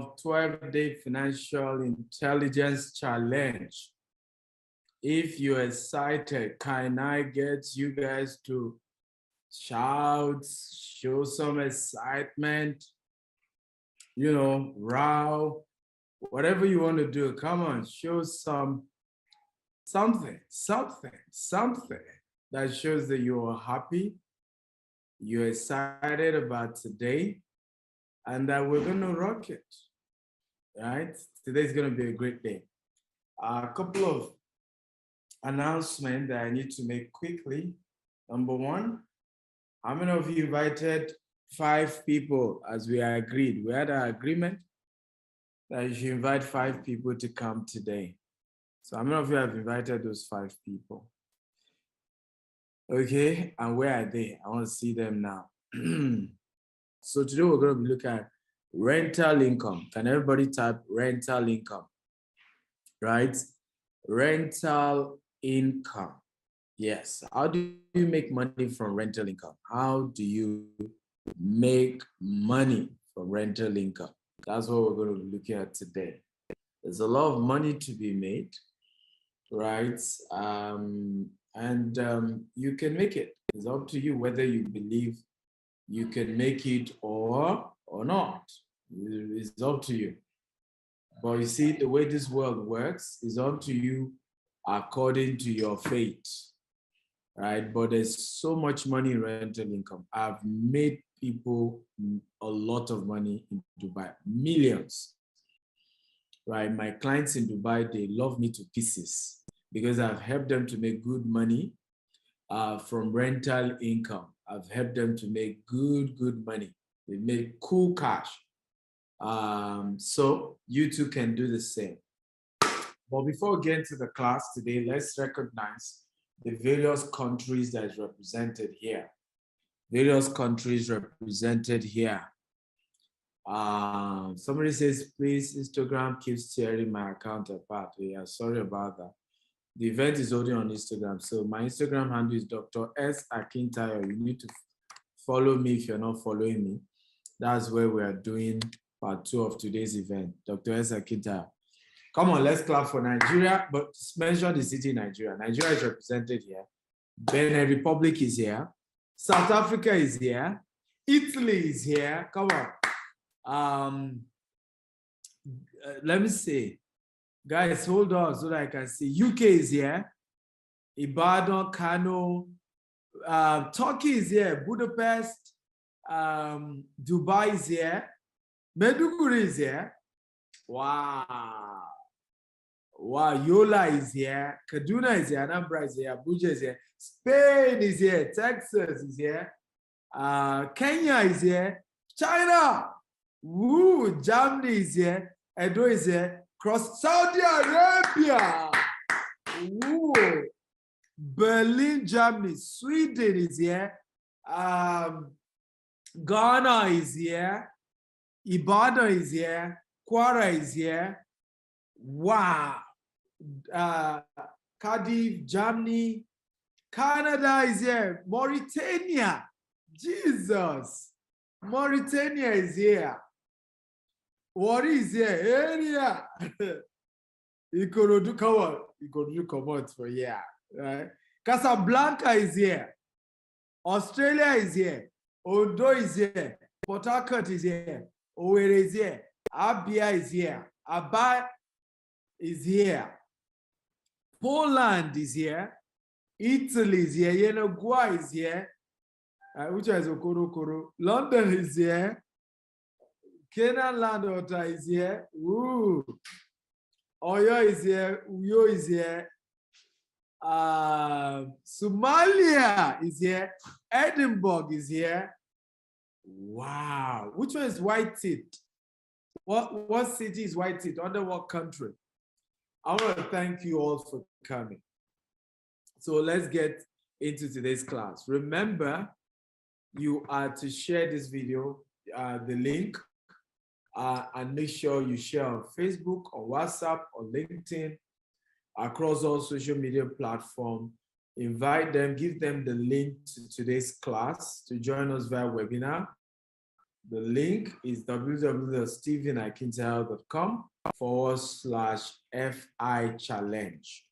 12-day financial intelligence challenge. If you're excited, can I get you guys to shout, show some excitement, row, whatever you want to do. Come on, show something that shows that you are happy, you're excited about today, and that we're going to rock it, right? Today's going to be a great day. A couple of announcements that I need to make quickly. Number one, how many of you invited 5 people as we agreed? We had an agreement that you should invite 5 people to come today. So how many of you have invited those 5 people? Okay, and where are they? I want to see them now. So today we're going to be looking at rental income. Can everybody type rental income? Right? Rental income. Yes. How do you make money from rental income? How do you make money from rental income? That's what we're going to be looking at today. There's a lot of money to be made, right? You can make it. It's up to you whether you believe you can make it or not. It's up to you. But you see, the way this world works is up to you according to your fate, right? But there's so much money in rental income. I've made people a lot of money in Dubai, millions, right? My clients in Dubai, they love me to pieces because I've helped them to make good money from rental income. I've helped them to make good money. They make cool cash. So you too can do the same. But before we get into the class today, let's recognize the various countries that is represented here. Various countries represented here. Somebody says, please, Instagram keeps tearing my account apart. Yeah, sorry about that. The event is only on Instagram. So my Instagram handle is Dr. S. Akintayo. You need to follow me if you're not following me. That's where we are doing part 2 of today's event. Dr. S. Akintayo. Come on, let's clap for Nigeria, but mention the city Nigeria. Nigeria is represented here. Benin Republic is here. South Africa is here. Italy is here. Come on. Let me see. Guys, hold on so that I can see. UK is here. Ibadan, Kano. Turkey is here. Budapest. Dubai is here. Maiduguri is here. Wow. Wow, Yola is here. Kaduna is here. Anambra is here. Abuja is here. Spain is here. Texas is here. Kenya is here. China. Woo, Germany is here. Edo is here. Cross Saudi Arabia. Woo. Berlin, Germany. Sweden is here. Ghana is here. Ibadan is here. Kwara is here. Wow. Cardiff, Germany. Canada is here. Mauritania. Jesus. Mauritania is here. What is here? Area. Ikorodu, come on. Ikorodu, come out for here. Right? Casablanca is here. Australia is here. Ondo is here. Port Harcourt is here. Owerri is here. Abia is here. Aba is here. Poland is here. Italy is here. Uruguay is here. Which is Okoro. London is here. Canaan Landwater is here. Woo. Oyo is here. Uyo is here. Somalia is here. Edinburgh is here. Wow. Which one is White Teeth? What city is White Teeth? Under what country? I want to thank you all for coming. So let's get into today's class. Remember, you are to share this video, the link, and make sure you share on Facebook, on WhatsApp, on LinkedIn, across all social media platforms. Invite them, give them the link to today's class to join us via webinar. The link is www.stephenakintel.com/FI challenge.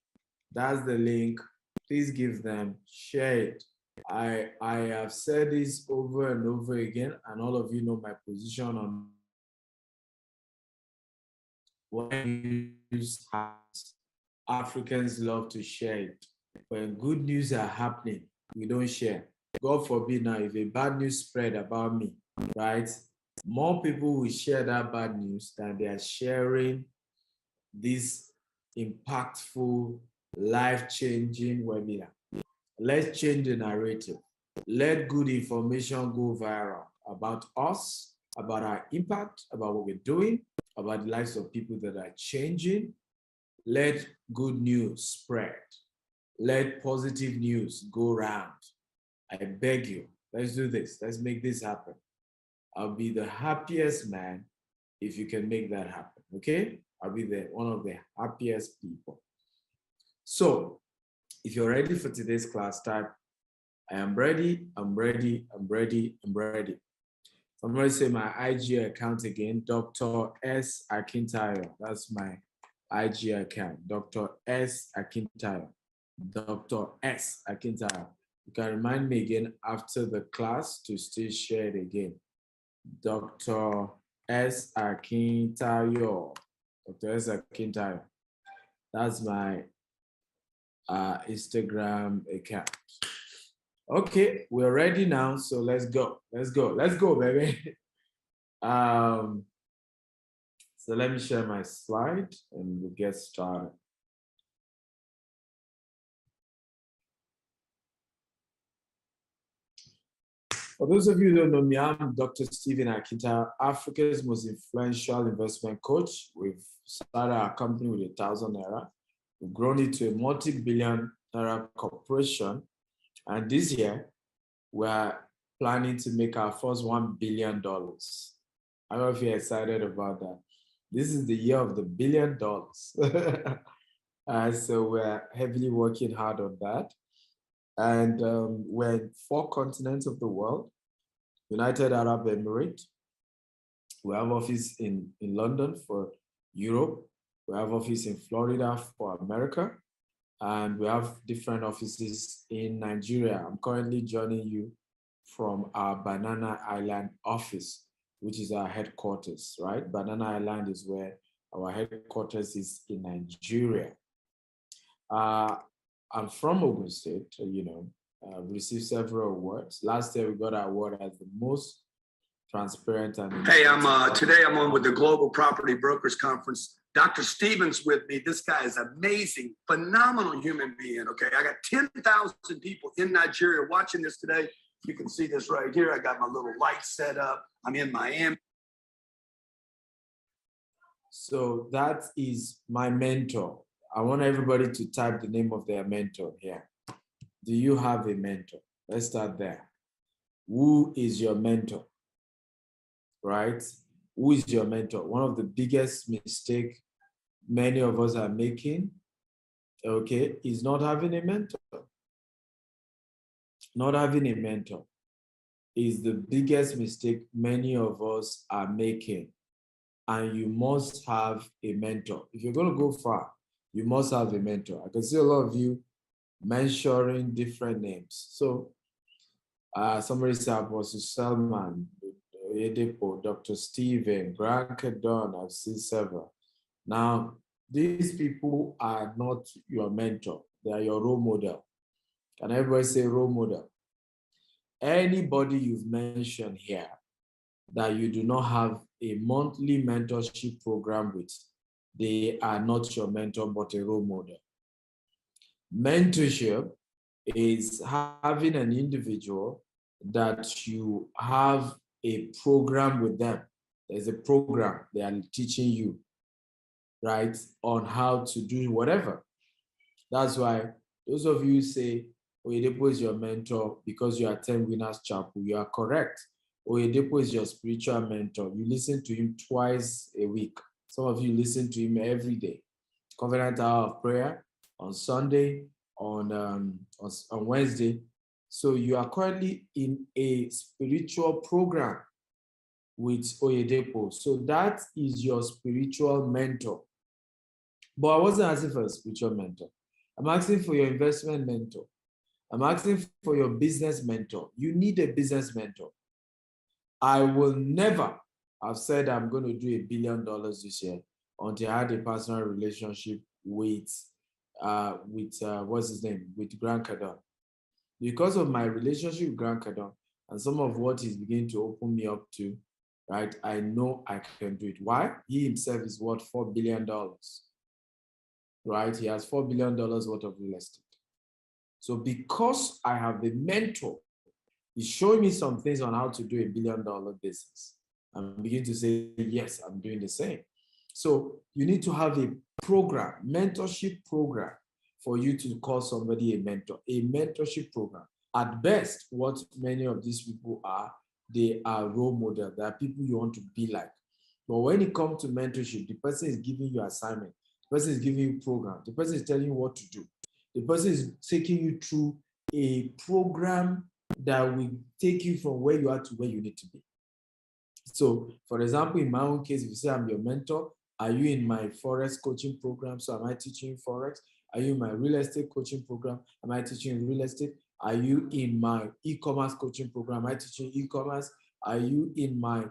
That's the link. Please give them, share it. I have said this over and over again, and all of you know my position on when news happens. Africans love to share it. When good news are happening, we don't share. God forbid now, if a bad news spread about me, right? More people will share that bad news than they are sharing this impactful, life-changing webinar. Let's change the narrative. Let good information go viral about us, about our impact, about what we're doing, about the lives of people that are changing. Let good news spread. Let positive news go round. I beg you, let's do this. Let's make this happen. I'll be the happiest man if you can make that happen, okay? I'll be one of the happiest people. So, if you're ready for today's class, type, I am ready, I'm ready, I'm ready, I'm ready. So I'm going to say my IG account again, Dr. S. Akintayo. That's my IG account, Dr. S. Akintayo. Dr. S. Akintayo. You can remind me again after the class to still share it again. Dr. S. Akintayo. Dr. S. Akintayo. That's my Instagram account. Okay, we're ready now, so let's go. Let's go. Let's go, baby. So let me share my slide and we'll get started. For those of you who don't know me, I'm Dr. Stephen Akintayo, Africa's most influential investment coach. We've started our company with 1,000 naira. We've grown it to a multi-billion naira corporation. And this year, we're planning to make our first $1 billion. I don't know if you're excited about that. This is the year of the $1 billion. So we're heavily working hard on that. And we're in 4 continents of the world. United Arab Emirates. We have office in London for Europe. We have office in Florida for America. And we have different offices in Nigeria. I'm currently joining you from our Banana Island office, which is our headquarters, right? Banana Island is where our headquarters is in Nigeria. I'm from Ogun State, received several awards. Last year, we got an award as the most transparent and... Hey, today I'm on with the Global Property Brokers Conference. Dr. Stevens with me. This guy is amazing, phenomenal human being, okay? I got 10,000 people in Nigeria watching this today. You can see this right here. I got my little light set up. I'm in Miami. So that is my mentor. I want everybody to type the name of their mentor here. Do you have a mentor? Let's start there. Who is your mentor? Right? Who is your mentor? One of the biggest mistakes many of us are making, okay, is not having a mentor. Not having a mentor is the biggest mistake many of us are making. And you must have a mentor. If you're going to go far, you must have a mentor. I can see a lot of you mentioning different names. So somebody said Apostle Selman, Oyedepo, Dr. Stephen, Branka Don, I've seen several. Now, these people are not your mentor. They are your role model. Can everybody say role model? Anybody you've mentioned here that you do not have a monthly mentorship program with, they are not your mentor, but a role model. Mentorship is having an individual that you have a program with them. There's a program they are teaching you, right, on how to do whatever. That's why those of you say, Oyedepo is your mentor because you attend Winners Chapel. You are correct. Oyedepo is your spiritual mentor. You listen to him twice a week. Some of you listen to him every day. Covenant Hour of Prayer on Sunday, on Wednesday. So you are currently in a spiritual program with Oyedepo. So that is your spiritual mentor. But I wasn't asking for a spiritual mentor. I'm asking for your investment mentor. I'm asking for your business mentor. You need a business mentor. I will never have said I'm going to do $1 billion this year until I had a personal relationship with what's his name, with Grant Cardone. Because of my relationship with Grant Cardone and some of what he's beginning to open me up to, right? I know I can do it. Why? He himself is worth $4 billion, right? He has $4 billion worth of real estate. So because I have a mentor, he's showing me some things on how to do $1 billion business. I'm beginning to say, yes, I'm doing the same. So you need to have a program, mentorship program, for you to call somebody a mentor, a mentorship program. At best, what many of these people are, they are role models. They are people you want to be like. But when it comes to mentorship, the person is giving you assignment. The person is giving you program. The person is telling you what to do. The person is taking you through a program that will take you from where you are to where you need to be. So, for example, in my own case, if you say I'm your mentor, are you in my Forex coaching program? So am I teaching you Forex? Are you in my real estate coaching program? Am I teaching you real estate? Are you in my e-commerce coaching program? Am I teaching e-commerce? Are you in my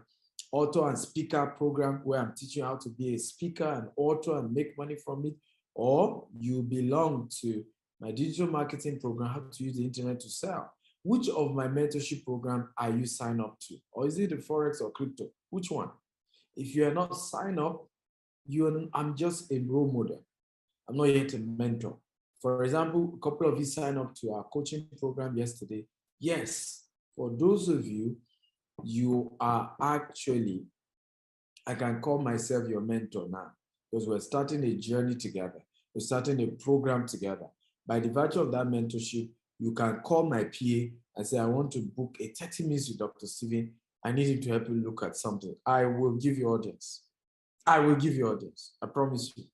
author and speaker program where I'm teaching you how to be a speaker and author and make money from it? Or you belong to my digital marketing program, how to use the internet to sell? Which of my mentorship program are you signed up to? Or is it the Forex or crypto? Which one? If you are not signed up, I'm just a role model. I'm not yet a mentor. For example, a couple of you signed up to our coaching program yesterday. Yes, for those of you, you are actually, I can call myself your mentor now because we're starting a journey together. We're starting a program together. By the virtue of that mentorship, you can call my PA and say, I want to book a 30 minutes with Dr. Steven. I need him to help you look at something. I will give you audience. I will give you audience. I promise you.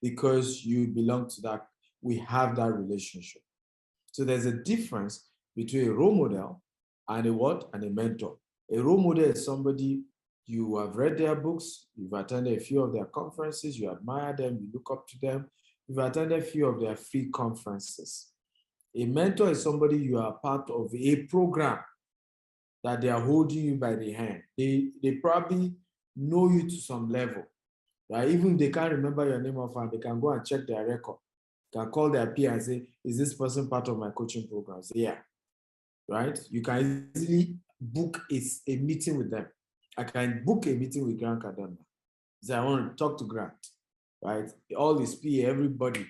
Because you belong to that, we have that relationship. So there's a difference between a role model and a what? And a mentor. A role model is somebody you have read their books, you've attended a few of their conferences, you admire them, you look up to them, you've attended a few of their free conferences. A mentor is somebody you are part of a program that they are holding you by the hand. They probably know you to some level. Right? Even if they can't remember your name offhand, they can go and check their record. They can call their peer and say, is this person part of my coaching program? Say, yeah. Right? You can easily book a meeting with them. I can book a meeting with Grant Cardone. Say, I want to talk to Grant. Right? All his PA, everybody,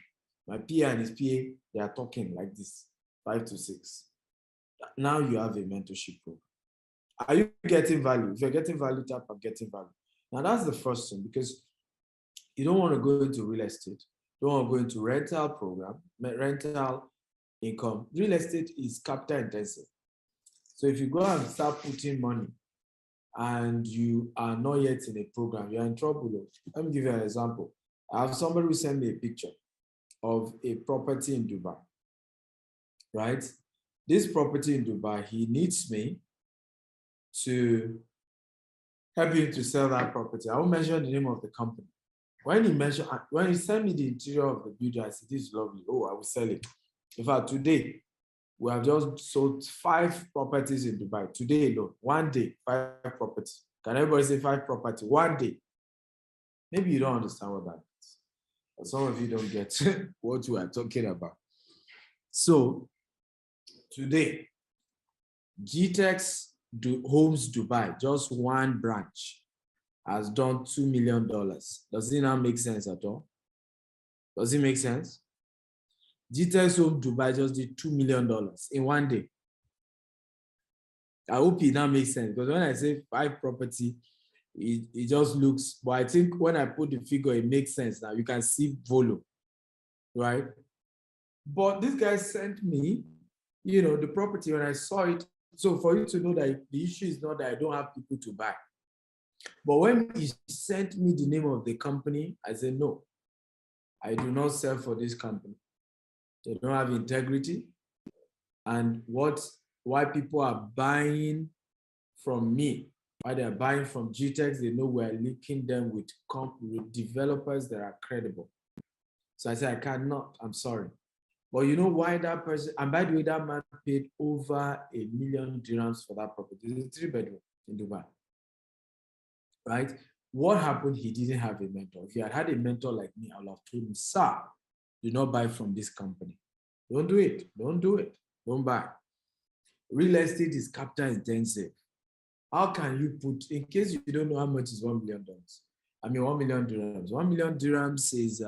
my PA and his PA, they are talking like this, 5 to 6. Now you have a mentorship program. Are you getting value? If you're getting value, tap on getting value. Now that's the first thing, because you don't want to go into real estate. You don't want to go into rental program, rental income. Real estate is capital intensive. So if you go and start putting money and you are not yet in a program, you're in trouble. Let me give you an example. I have somebody who sent me a picture of a property in Dubai, right? This property in Dubai, he needs me to help him to sell that property. I won't mention the name of the company. When he sent me the interior of the building, I said, this is lovely. Oh, I will sell it. In fact, today, we have just sold 5 properties in Dubai. Today alone, one day, 5 properties. Can everybody say 5 properties? One day. Maybe you don't understand what that means. But some of you don't get what we are talking about. So today, GText Homes Dubai, just one branch, has done $2 million. Does it not make sense at all? Does it make sense? GText Home Dubai just did $2 million in one day. I hope it now makes sense, because when I say 5 property, it just looks, but I think when I put the figure, it makes sense now. You can see volume, right? But this guy sent me, the property when I saw it. So for you to know that the issue is not that I don't have people to buy. But when he sent me the name of the company, I said, no, I do not sell for this company. They don't have integrity. And why people are buying from me, While they're buying from GText, they know we're linking them with developers that are credible. So I said, I cannot, I'm sorry. But you know why that person, and by the way, that man paid over $1 million dirhams for that property. It's a 3-bedroom in Dubai, right? What happened? He didn't have a mentor. If he had had a mentor like me, I would have told him, sir, do not buy from this company. Don't do it. Don't do it. Don't buy. Real estate is capital intensive. How can you put, in case you don't know how much is $1 million? I mean, 1 million dirhams. 1 million dirhams is,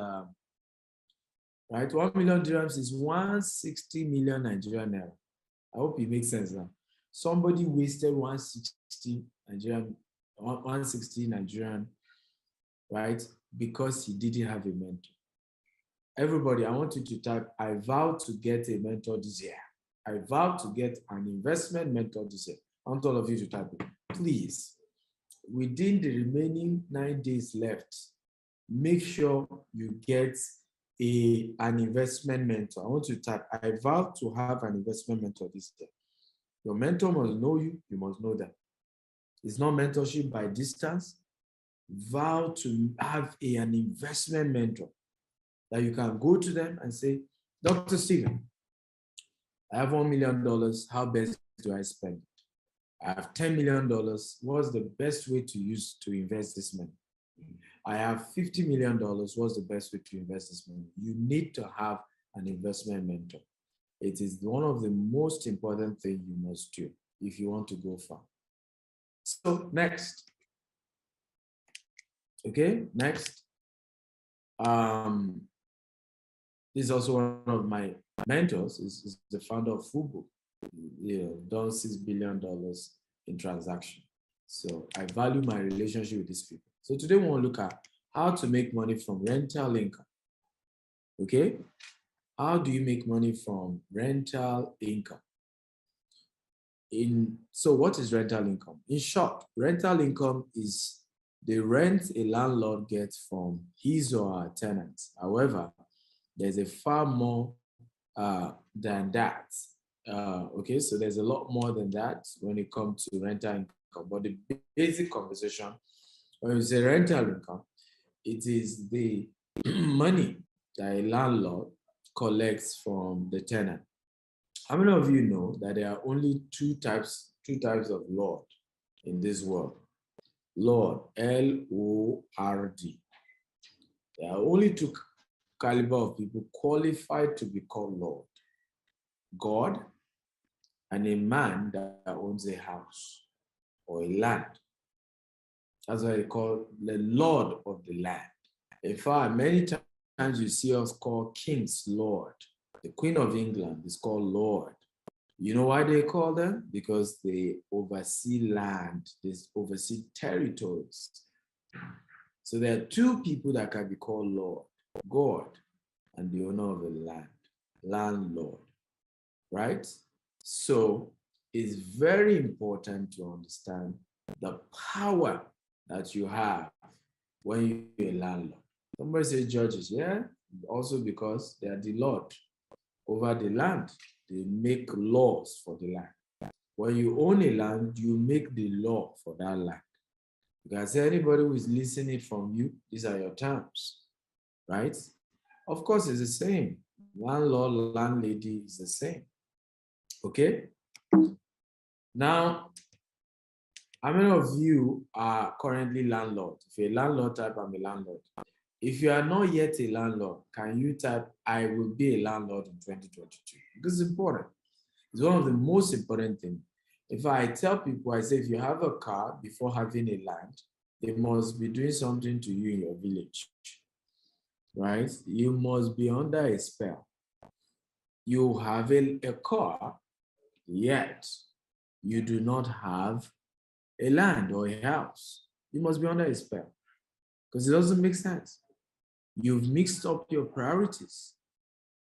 right? 1 million dirhams is 160 million Nigerian naira. I hope it makes sense now. Somebody wasted 160 Nigerian, right? Because he didn't have a mentor. Everybody, I want you to type, I vow to get a mentor this year. I vow to get an investment mentor this year. I want all of you to type it. Please, within the remaining 9 days left, make sure you get an investment mentor. I want you to type, I vow to have an investment mentor this year. Your mentor must know you, you must know them. It's not mentorship by distance. Vow to have an investment mentor that you can go to them and say, Dr. Stephen, I have $1 million. How best do I spend it? I have $10 million. What's the best way to use to invest this money? I have $50 million. What's the best way to invest this money? You need to have an investment mentor. It is one of the most important things you must do if you want to go far. So next. Okay, next. This is also one of my mentors, is the founder of Fubu. Done $6 billion in transaction. So I value my relationship with these people. So today we want to look at how to make money from rental income. Okay? How do you make money from rental income? So what is rental income? In short, rental income is the rent a landlord gets from his or her tenants. However, there's a far more than that. Okay, so there's a lot more than that when it comes to rental income. But the basic conversation, when you say rental income, it is the money that a landlord collects from the tenant. How many of you know that there are only two types of lord in this world? Lord, L-O-R-D. There are only two caliber of people qualified to be called Lord. God and a man that owns a house or a land. That's why they call the Lord of the land. In fact, many times you see us call kings Lord. The Queen of England is called Lord. You know why they call them? Because they oversee land, they oversee territories. So there are two people that can be called Lord, God and the owner of the land, landlord, right? So it's very important to understand the power that you have when you're a landlord. Somebody say judges, yeah? Also because they are the Lord over the land. They make laws for the land. When you own a land, you make the law for that land. Because anybody who is listening from you, these are your terms, right? Of course, it's the same. Landlord, landlady is the same. Okay? Now, how many of you are currently landlord? If you're a landlord, type I'm a landlord. If you are not yet a landlord, can you type I will be a landlord in 2022? Because it's important. It's one of the most important things. If I tell people, I say, if you have a car before having a land, they must be doing something to you in your village, right? You must be under a spell. You have a car, yet you do not have a land or a house. You must be under a spell because it doesn't make sense. You've mixed up your priorities,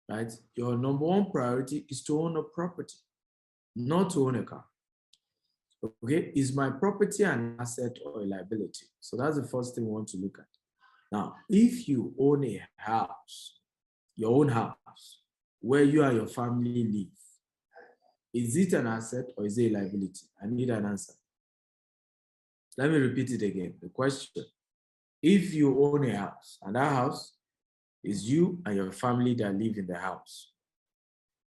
right? Your number one priority is to own a property, not to own a car. Okay, is my property an asset or a liability? So that's the first thing we want to look at. Now, if you own a house, your own house, where you and your family live, is it an asset or is it a liability? I need an answer. Let me repeat it again. The question, if you own a house and that house is you and your family that live in the house,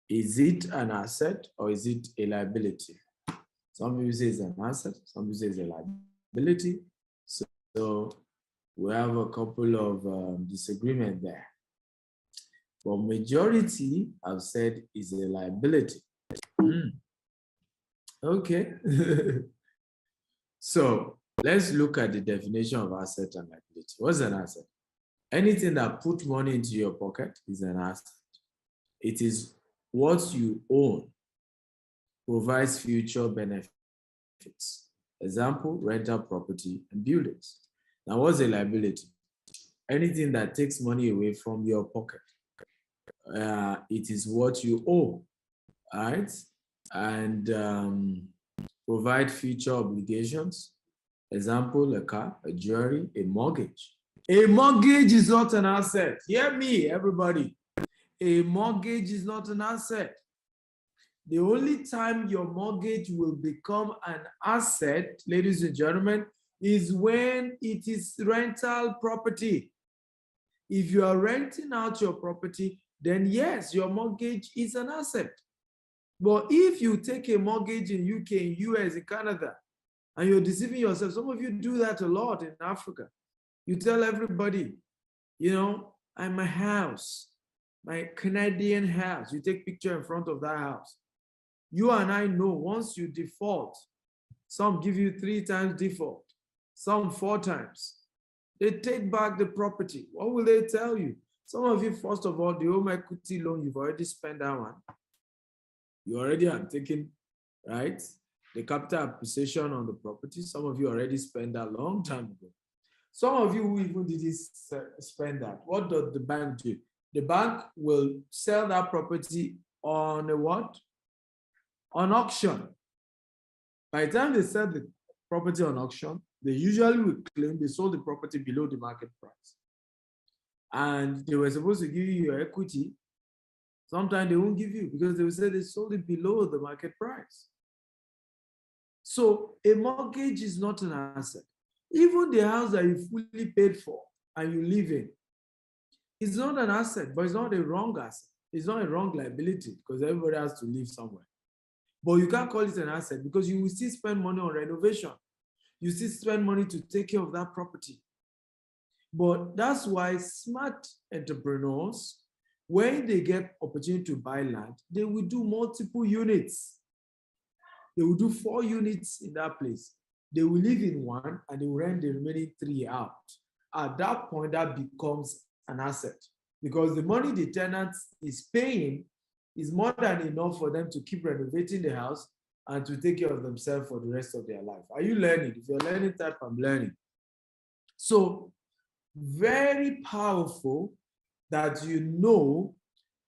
is it an asset or is it a liability? Some people say it's an asset, some people say it's a liability. So we have a couple of disagreement there. But majority have said is a liability. Okay. So let's look at the definition of asset and liability. What's an asset? Anything that puts money into your pocket is an asset. It is what you own, provides future benefits. Example, rental property and buildings. Now, what's a liability? Anything that takes money away from your pocket. It is what you owe, right? And provide future obligations. Example, a car, a jewelry, a mortgage. A mortgage is not an asset. Hear me, everybody. A mortgage is not an asset. The only time your mortgage will become an asset, ladies and gentlemen, is when it is rental property. If you are renting out your property, then yes, your mortgage is an asset. But if you take a mortgage in UK, in US, in Canada, and you're deceiving yourself, some of you do that a lot in Africa. You tell everybody, you know, I'm a house, my Canadian house. You take picture in front of that house. You and I know once you default, some give you 3 times default, some 4 times. They take back the property. What will they tell you? Some of you, first of all, the home equity loan, you've already spent that one. You already have taken, right? The capital appreciation on the property. Some of you already spent that long time ago. Some of you who even didn't spend that. What does the bank do? The bank will sell that property on a what? On auction. By the time they sell the property on auction, they usually will claim they sold the property below the market price. And they were supposed to give you your equity. Sometimes they won't give you because they will say they sold it below the market price. So a mortgage is not an asset. Even the house that you fully paid for and you live in, it's not an asset, but it's not a wrong asset. It's not a wrong liability because everybody has to live somewhere. But you can't call it an asset because you will still spend money on renovation. You still spend money to take care of that property. But that's why smart entrepreneurs, when they get opportunity to buy land, they will do multiple units. They will do 4 units in that place. They will live in one and they will rent the remaining 3 out. At that point, that becomes an asset because the money the tenant is paying is more than enough for them to keep renovating the house and to take care of themselves for the rest of their life. Are you learning? If you're learning that, I'm learning. So very powerful that you know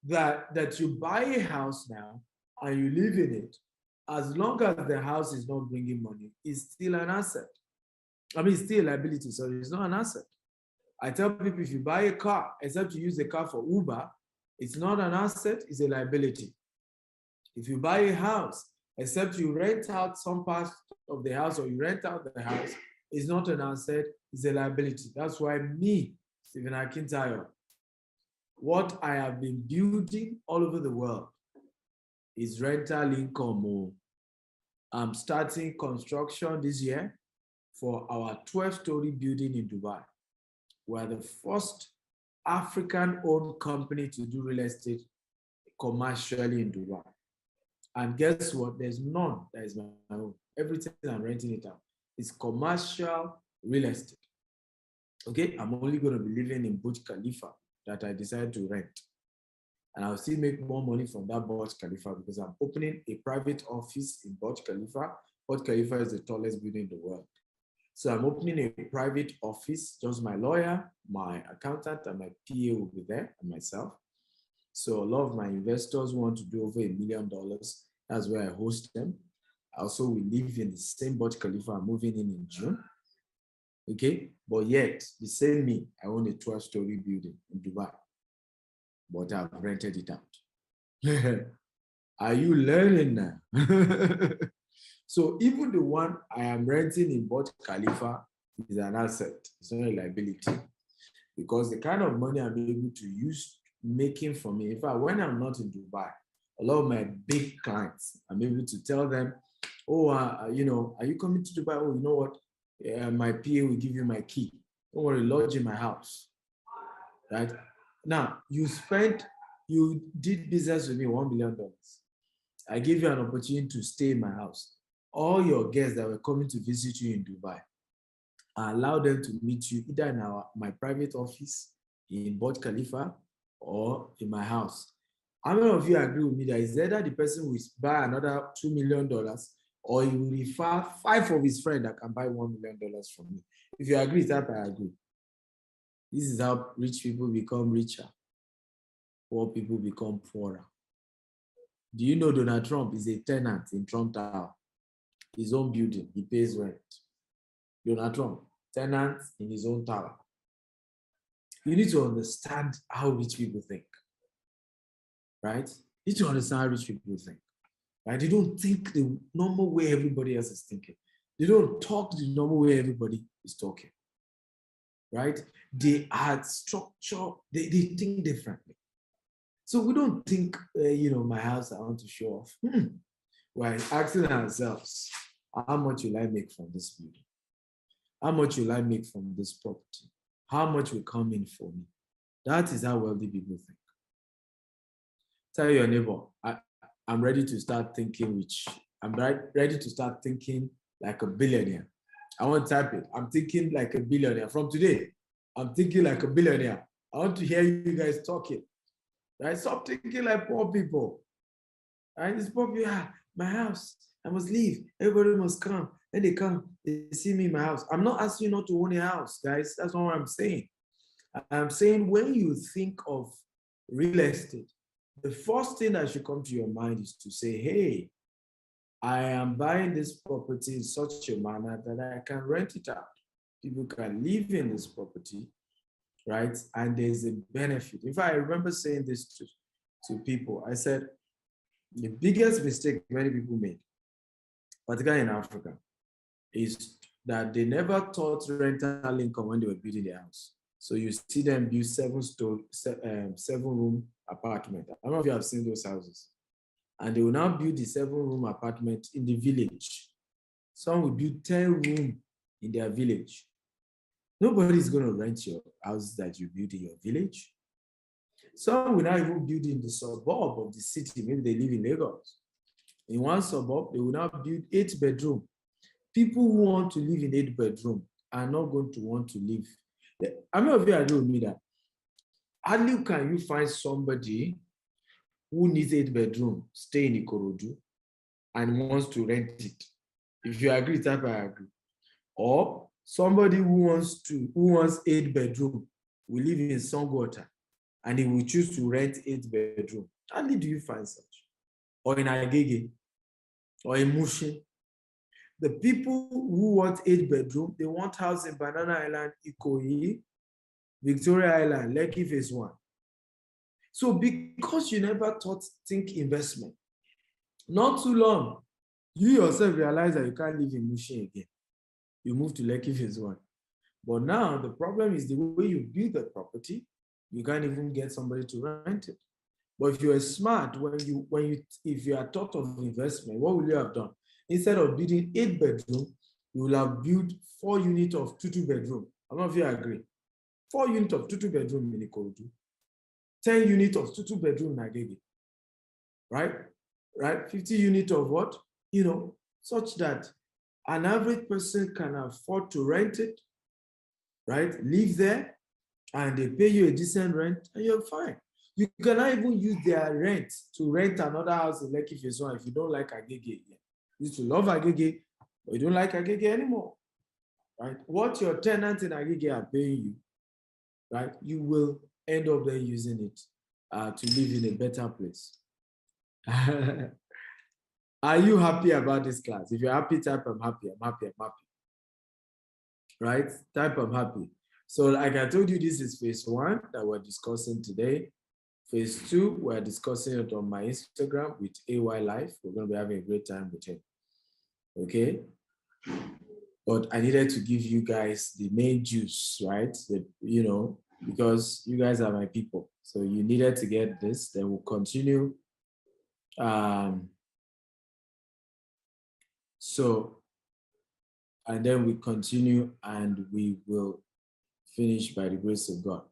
that you buy a house now and you live in it. As long as the house is not bringing money, it's still an asset. I mean, it's still a liability, so it's not an asset. I tell people if you buy a car, except you use the car for Uber, it's not an asset, it's a liability. If you buy a house, except you rent out some parts of the house or you rent out the house, it's not an asset, it's a liability. That's why me, Stephen Akintayo, what I have been building all over the world is rental income. I'm starting construction this year for our 12-story building in Dubai. We're the first African-owned company to do real estate commercially in Dubai. And guess what? There's none that is my own. Everything I'm renting it out is commercial real estate. Okay, I'm only going to be living in Burj Khalifa that I decided to rent. And I'll still make more money from that Burj Khalifa because I'm opening a private office in Burj Khalifa. Burj Khalifa is the tallest building in the world. So I'm opening a private office, just my lawyer, my accountant, and my PA will be there, and myself. So a lot of my investors want to do over $1 million. That's where I host them. Also, we live in the same Burj Khalifa. I'm moving in June. Okay, but yet, the same me, I own a 12-story building in Dubai, but I've rented it out. Are you learning now? So even the one I am renting in Burj Khalifa is an asset. It's not a liability because the kind of money I'm able to use making for me. In fact, when I'm not in Dubai, a lot of my big clients, I'm able to tell them, oh, are you coming to Dubai? Oh, you know what? My PA will give you my key. Don't worry, lodge in my house, right? Now, you did business with me, $1 million. I give you an opportunity to stay in my house. All your guests that were coming to visit you in Dubai, I allow them to meet you either in my private office in Burj Khalifa or in my house. How many of you agree with me that it's either the person will buy another $2 million or he will refer 5 of his friends that can buy $1 million from me? If you agree, type I agree. This is how rich people become richer, poor people become poorer. Do you know Donald Trump is a tenant in Trump Tower? His own building, he pays rent. Donald Trump, tenant in his own tower. You need to understand how rich people think, right? You need to understand how rich people think, right? They don't think the normal way everybody else is thinking. They don't talk the normal way everybody is talking, right? They are structured, they think differently. So we don't think, my house, I want to show off. We're asking ourselves, how much will I make from this building? How much will I make from this property? How much will come in for me? That is how wealthy people think. Tell your neighbor, I'm ready to start thinking rich. I'm ready to start thinking like a billionaire. I want to type it. I'm thinking like a billionaire. From today, I'm thinking like a billionaire. I want to hear you guys talking. Right? Stop thinking like poor people. Right? It's poor people. My house. I must leave. Everybody must come. When they come, they see me in my house. I'm not asking you not to own a house, guys. That's not what I'm saying. I'm saying when you think of real estate, the first thing that should come to your mind is to say, hey, I am buying this property in such a manner that I can rent it out. People can live in this property, right? And there's a benefit. In fact, I remember saying this to people. I said, the biggest mistake many people make, particularly in Africa, is that they never thought rental income when they were building their house. So you see them build 7-room apartment. I don't know if you have seen those houses. And they will now build the 7-room apartment in the village. Some will build 10-room in their village. Nobody's going to rent your house that you build in your village. Some will not even build in the suburb of the city. Maybe they live in Lagos. In one suburb, they will now build 8-bedroom. People who want to live in 8-bedroom are not going to want to live. How many of you agree with me that hardly can you find somebody who needs 8-bedroom, stay in Ikorodu, and wants to rent it? If you agree, type I agree. Or somebody who wants 8-bedroom will live in Songwater and he will choose to rent 8-bedroom. Hardly do you find such. Or in Agege, or in Mushin. The people who want 8-bedroom, they want house in Banana Island, Ikoyi, Victoria Island, Lekki Phase 1. So because you never think investment, not too long, you yourself realize that you can't live in Mushin again. You move to Lekki Phase 1. But now the problem is the way you build the property, you can't even get somebody to rent it. But if you are smart, if you are thought of investment, what will you have done? Instead of building 8-bedroom, you will have built 4 units of 2-bedroom. I don't know if you agree. 4 units of 2-bedroom in Ikorodu, 10 units of 2-bedroom in Agege, right? 50 units of what? Such that an average person can afford to rent it, right? Live there, and they pay you a decent rent, and you're fine. You cannot even use their rent to rent another house in Lekki Phase 1 if you don't like Agege again. You used to love Agege, but you don't like Agege anymore, right? What your tenants in Agege are paying you, right? You will end up then using it to live in a better place. Are you happy about this class? If you're happy, type I'm happy, I'm happy, I'm happy. Right? Type I'm happy. So like I told you, this is phase 1 that we're discussing today. Phase 2, we're discussing it on my Instagram with AY Life. We're going to be having a great time with him. okay? But I needed to give you guys the main juice, right? Because you guys are my people. So you needed to get this. Then we'll continue. And then we continue and we will finish by the grace of God.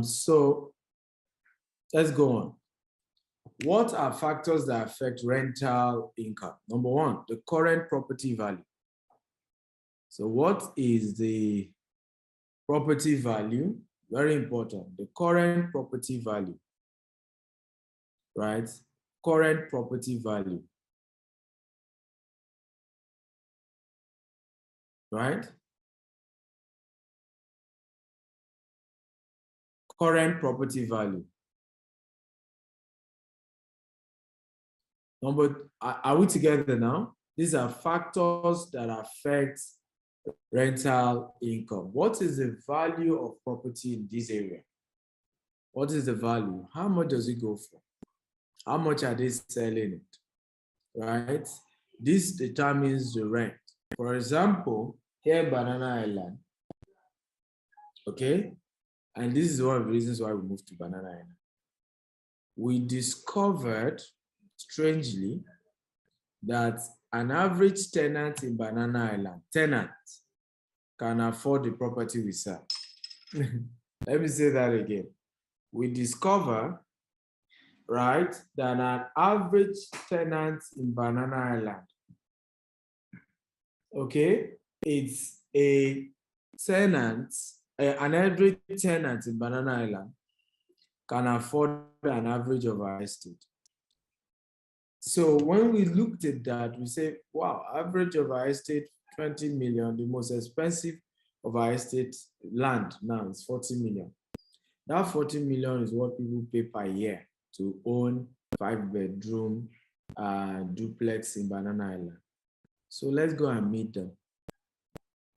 So let's go on. What are factors that affect rental income? Number one, the current property value. So what is the property value? Very important. The current property value, right? Current property value, right? Current property value. Are we together now? These are factors that affect rental income. What is the value of property in this area? What is the value? How much does it go for? How much are they selling it? Right? This determines the rent. For example, here in Banana Island, okay? And this is one of the reasons why we moved to Banana Island. We discovered, strangely, that an average tenant in Banana Island, can afford the property we sell. Let me say that again. We discover, right, that an average tenant in Banana Island, okay, it's a tenant, an average tenant in Banana Island can afford an average of our estate. So when we looked at that, we say, wow, average of our estate, 20 million, the most expensive of our estate land now is 40 million. That 40 million is what people pay per year to own 5-bedroom duplex in Banana Island. So let's go and meet them.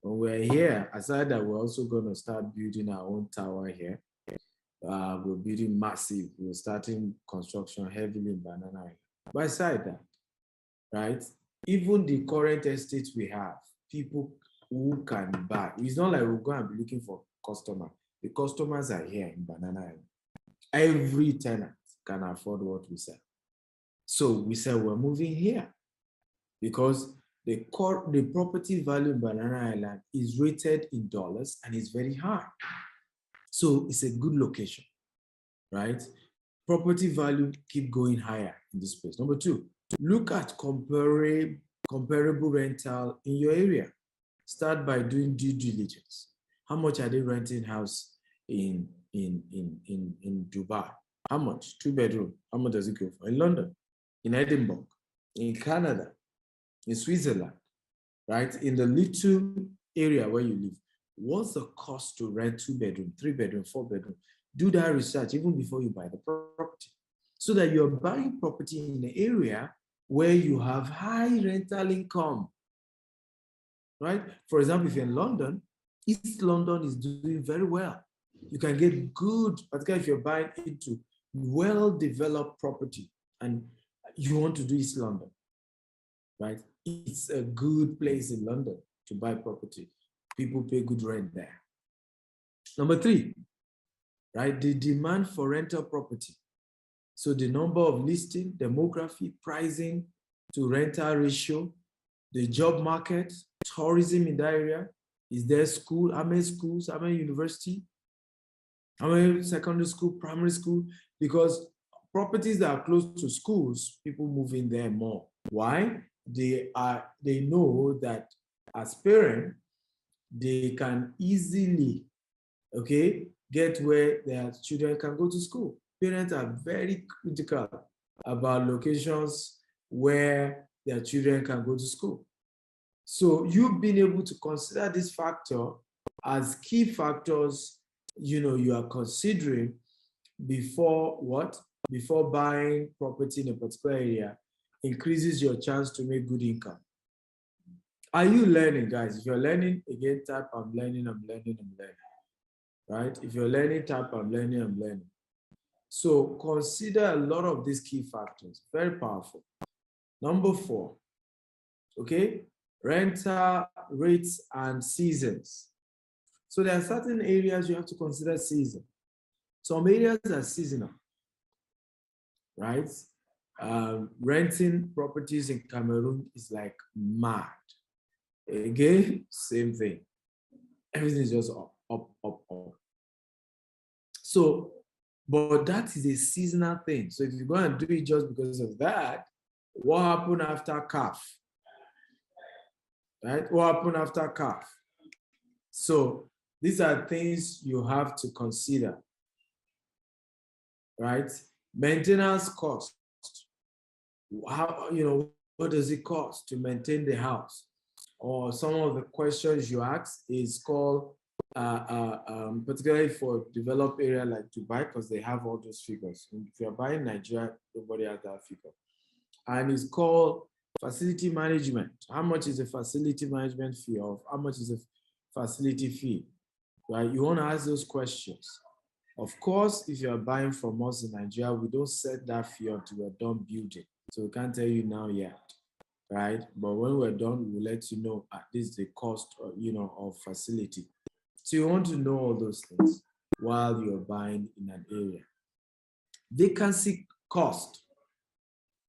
When we're here, aside that we're also going to start building our own tower here. We're building massive. We're starting construction heavily in Banana Island. Beside that, right, even the current estates we have, people who can buy, it's not like we're going to be looking for customers. The customers are here in Banana Island. Every tenant can afford what we sell. So we said we're moving here because the property value in Banana Island is rated in dollars and it's very high. So it's a good location, right? Property value keep going higher in this place. Number two, look at comparable rental in your area. Start by doing due diligence. How much are they renting house in Dubai? How much? 2-bedroom. How much does it go for? In London, in Edinburgh, in Canada, in Switzerland, right? In the little area where you live, what's the cost to rent 2-bedroom, 3-bedroom, 4-bedroom? Do that research even before you buy the property, so that you're buying property in an area where you have high rental income, right? For example, if you're in London, East London is doing very well. You can get good, particularly if you're buying into well-developed property and you want to do East London, right? It's a good place in London to buy property. People pay good rent there. Number three, right? The demand for rental property. So the number of listing, demography, pricing to rental ratio, the job market, tourism in that area. Is there school? How many schools? How many university? How many secondary school, primary school? Because properties that are close to schools, people move in there more. Why? They know that as parents, they can easily, okay, get where their children can go to school. Parents are very critical about locations where their children can go to school. So you've been able to consider this factor as key factors, you are considering before what? Before buying property in a particular area, increases your chance to make good income. Are you learning, guys? If you're learning, again, type I'm learning, I'm learning, I'm learning. Right? If you're learning, type I'm learning, I'm learning. So consider a lot of these key factors. Very powerful. Number four, Okay, rental rates and seasons. So there are certain areas you have to consider season. Some areas are seasonal, right? Renting properties in Cameroon is like mad. Again, same thing. Everything is just up, up, up, up. So, but that is a seasonal thing. So if you go and do it just because of that, what happened after calf? Right? What happened after calf? So these are things you have to consider, right? Maintenance cost. How, what does it cost to maintain the house? Or some of the questions you ask is called, particularly for developed area like Dubai, because they have all those figures. And if you're buying Nigeria, nobody has that figure. And it's called facility management. How much is the facility management fee of? How much is the facility fee? Right? You want to ask those questions. Of course, if you're buying from us in Nigeria, we don't set that fee until we're done building. So we can't tell you now yet, right? But when we're done, we'll let you know at least the cost, of facility. So you want to know all those things while you're buying in an area. Vacancy cost.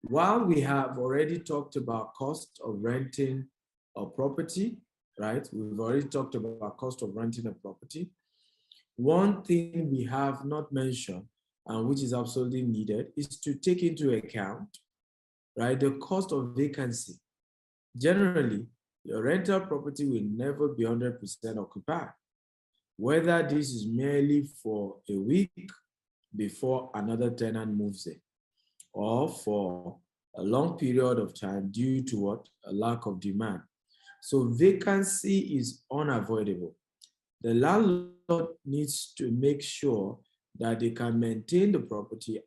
While we have already talked about cost of renting a property, right? We've already talked about cost of renting a property. One thing we have not mentioned, and which is absolutely needed, is to take into account, right, the cost of vacancy. Generally, your rental property will never be 100% occupied, whether this is merely for a week before another tenant moves in, or for a long period of time due to what? A lack of demand. So vacancy is unavoidable. The landlord needs to make sure that they can maintain the property,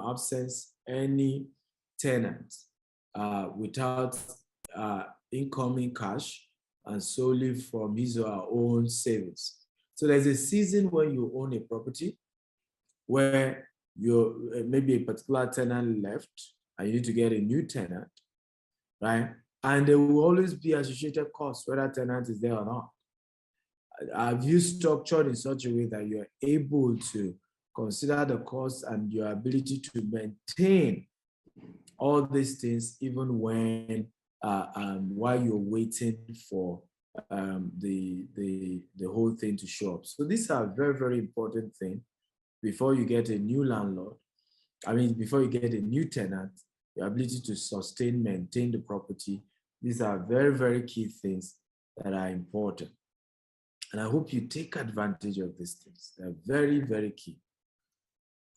absence any tenant without incoming cash and solely from his or her own savings. So there's a season when you own a property where you maybe a particular tenant left and you need to get a new tenant, right? And there will always be associated costs whether tenant is there or not. Have you structured in such a way that you're able to consider the cost and your ability to maintain all these things even when while you're waiting for the whole thing to show up? So these are very, very important things before you get a new landlord. Before you get a new tenant, your ability to sustain, maintain the property. These are very, very key things that are important. And I hope you take advantage of these things. They're very, very key.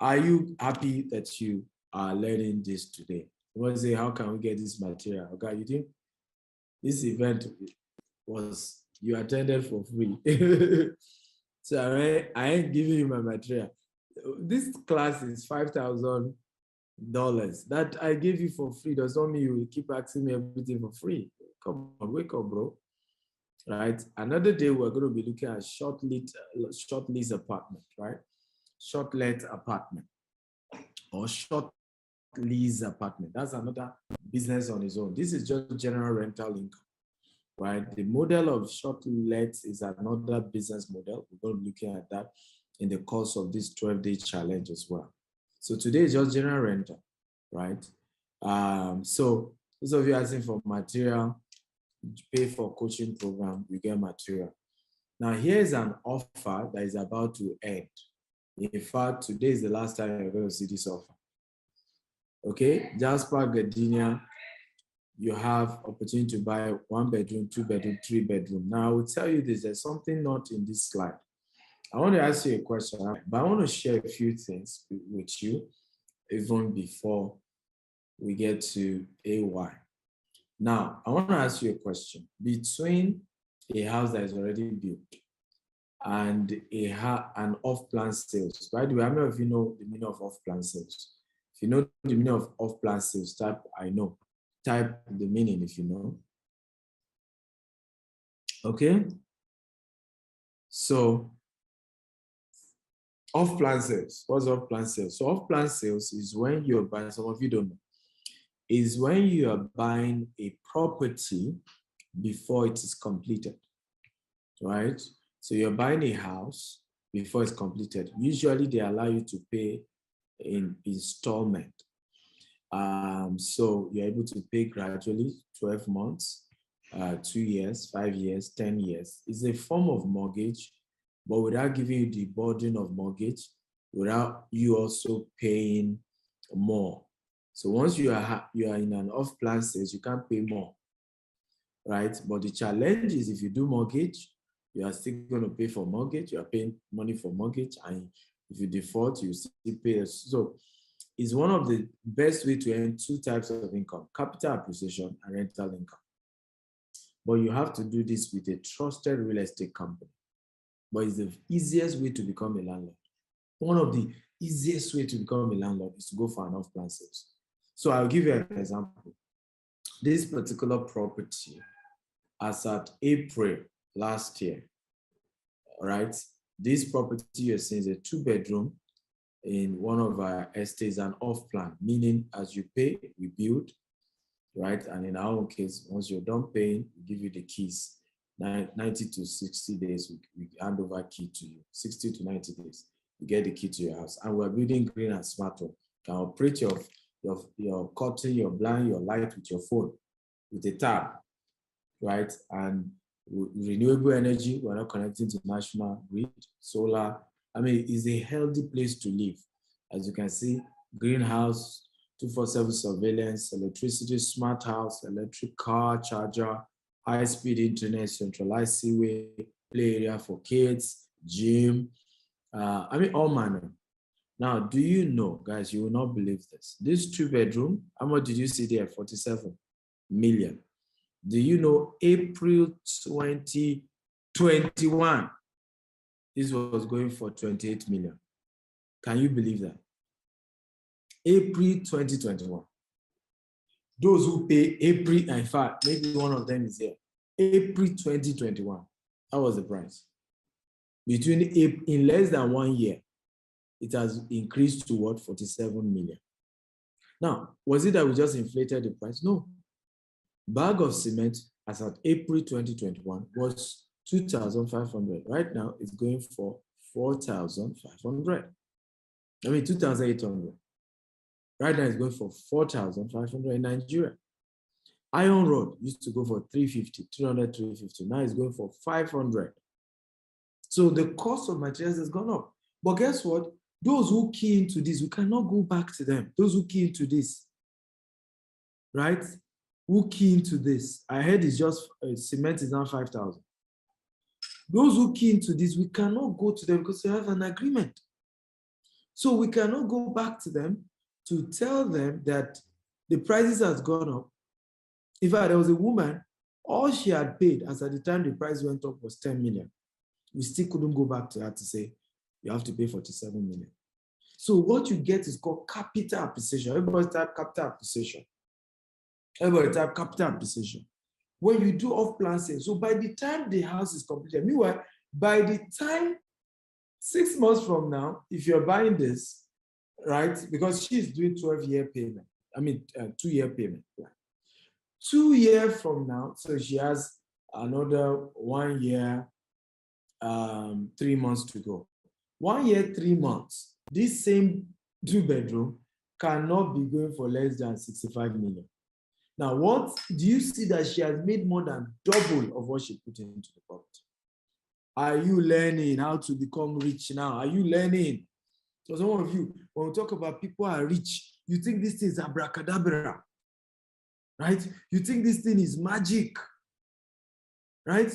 Are you happy that you are learning this today? You want to say, how can we get this material? Okay, you think this event you attended for free. So I ain't giving you my material. This class is $5,000. That I gave you for free does not mean you will keep asking me everything for free. Come on, wake up, bro. Right? Another day we're going to be looking at short lease apartment, right? Short let apartment or short lease apartment. That's another business on its own. This is just general rental income, right? The model of short let is another business model. We're going to be looking at that in the course of this 12-day challenge as well. So today is just general rental, right? So those of you asking for material, pay for coaching program, you get material. Now here's an offer that is about to end. In fact, today is the last time you're going to see this offer. Okay, Jasper Gardenia, you have opportunity to buy 1 bedroom, 2 bedroom, 3 bedroom. Now I will tell you this, there's something not in this slide. I want to ask you a question, but I want to share a few things with you even before we get to AY. Now, I want to ask you a question. Between a house that is already built and an off-plan sales, by the way, how many of you know the meaning of off-plan sales? If you know the meaning of off-plan sales, type I know. Type the meaning if you know. Okay? So, off-plan sales. What's off-plan sales? So off-plan sales is when you're buying, some of you don't know. is when you are buying a property before it is completed, right? So you're buying a house before it's completed. Usually they allow you to pay in installment. So you're able to pay gradually, 12 months, 2 years, 5 years, 10 years. It's a form of mortgage, but without giving you the burden of mortgage, without you also paying more. So once you are in an off-plan stage, you can't pay more, right? But the challenge is if you do mortgage, you are still going to pay for mortgage. You are paying money for mortgage, and if you default, you still pay. So it's one of the best way to earn two types of income: capital appreciation and rental income. But you have to do this with a trusted real estate company. But it's the easiest way to become a landlord. One of the easiest way to become a landlord is to go for an off-plan sales. So I'll give you an example. This particular property, as at April last year, all right, this property you're seeing is a 2-bedroom in one of our estates, an off-plan, meaning as you pay, we build, right? And in our own case, once you're done paying, we give you the keys. 90 to 60 days, we hand over key to you. 60 to 90 days, you get the key to your house. And we're building green and smart home. You can operate your curtain, your blind, your light with your phone, with a tab, right? And renewable energy, we're not connecting to national grid, solar. I mean, it's a healthy place to live. As you can see, greenhouse, 24/7 surveillance, electricity, smart house, electric car charger, high-speed internet, centralized seaway, play area for kids, gym, I mean, all manner. Now, do you know, guys, you will not believe this. This 2-bedroom, how much did you see there? 47 million. Do you know April 2021, this was going for 28 million? Can you believe that? April 2021. Those who pay April, in fact, maybe one of them is here. April 2021, that was the price. In less than 1 year, it has increased to what? 47 million. Now, was it that we just inflated the price? No. Bag of cement as at April 2021 was 2,500. Right now, it's going for 4,500. I mean, 2,800. Right now, it's going for 4,500 in Nigeria. Iron rod used to go for 350, 300, 350. Now it's going for 500. So the cost of materials has gone up. But guess what? Those who key into this, we cannot go back to them. Those who key into this, right? Who key into this? I heard it's just cement is now 5,000. Those who key into this, we cannot go to them because they have an agreement. So we cannot go back to them to tell them that the prices has gone up. In fact, there was a woman, all she had paid as at the time the price went up was 10 million. We still couldn't go back to her to say, you have to pay 47 million. So what you get is called capital appreciation. Everybody type capital appreciation. Everybody type capital appreciation. When you do off-plan sales, so by the time the house is completed, meanwhile, by the time 6 months from now, if you're buying this, right, because she's doing 12-year payment, 2-year payment plan. 2 years from now, so she has another 1 year, 3 months to go. 1 year, 3 months, this same 2-bedroom cannot be going for less than 65 million. Now, what do you see that she has made more than double of what she put into the property? Are you learning how to become rich now? Are you learning? So some of you, when we talk about people are rich, you think this thing is abracadabra, right? You think this thing is magic, right?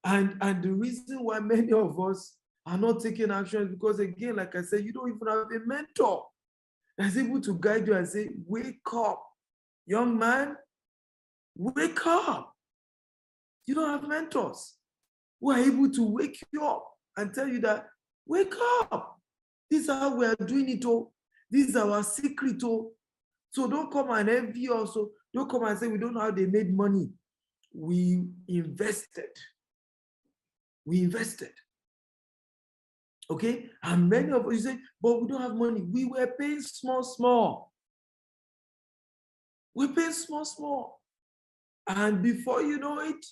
And the reason why many of us are not taking action is because, again, like I said, you don't even have a mentor that's able to guide you and say, wake up, young man, wake up. You don't have mentors who are able to wake you up and tell you that, wake up. This is how we are doing it. Oh. This is our secret. Oh. So don't come and envy us. Oh. Don't come and say, we don't know how they made money. We invested. We invested. Okay? And many of us say, but we don't have money. We were paying small. We pay small, small. And before you know it,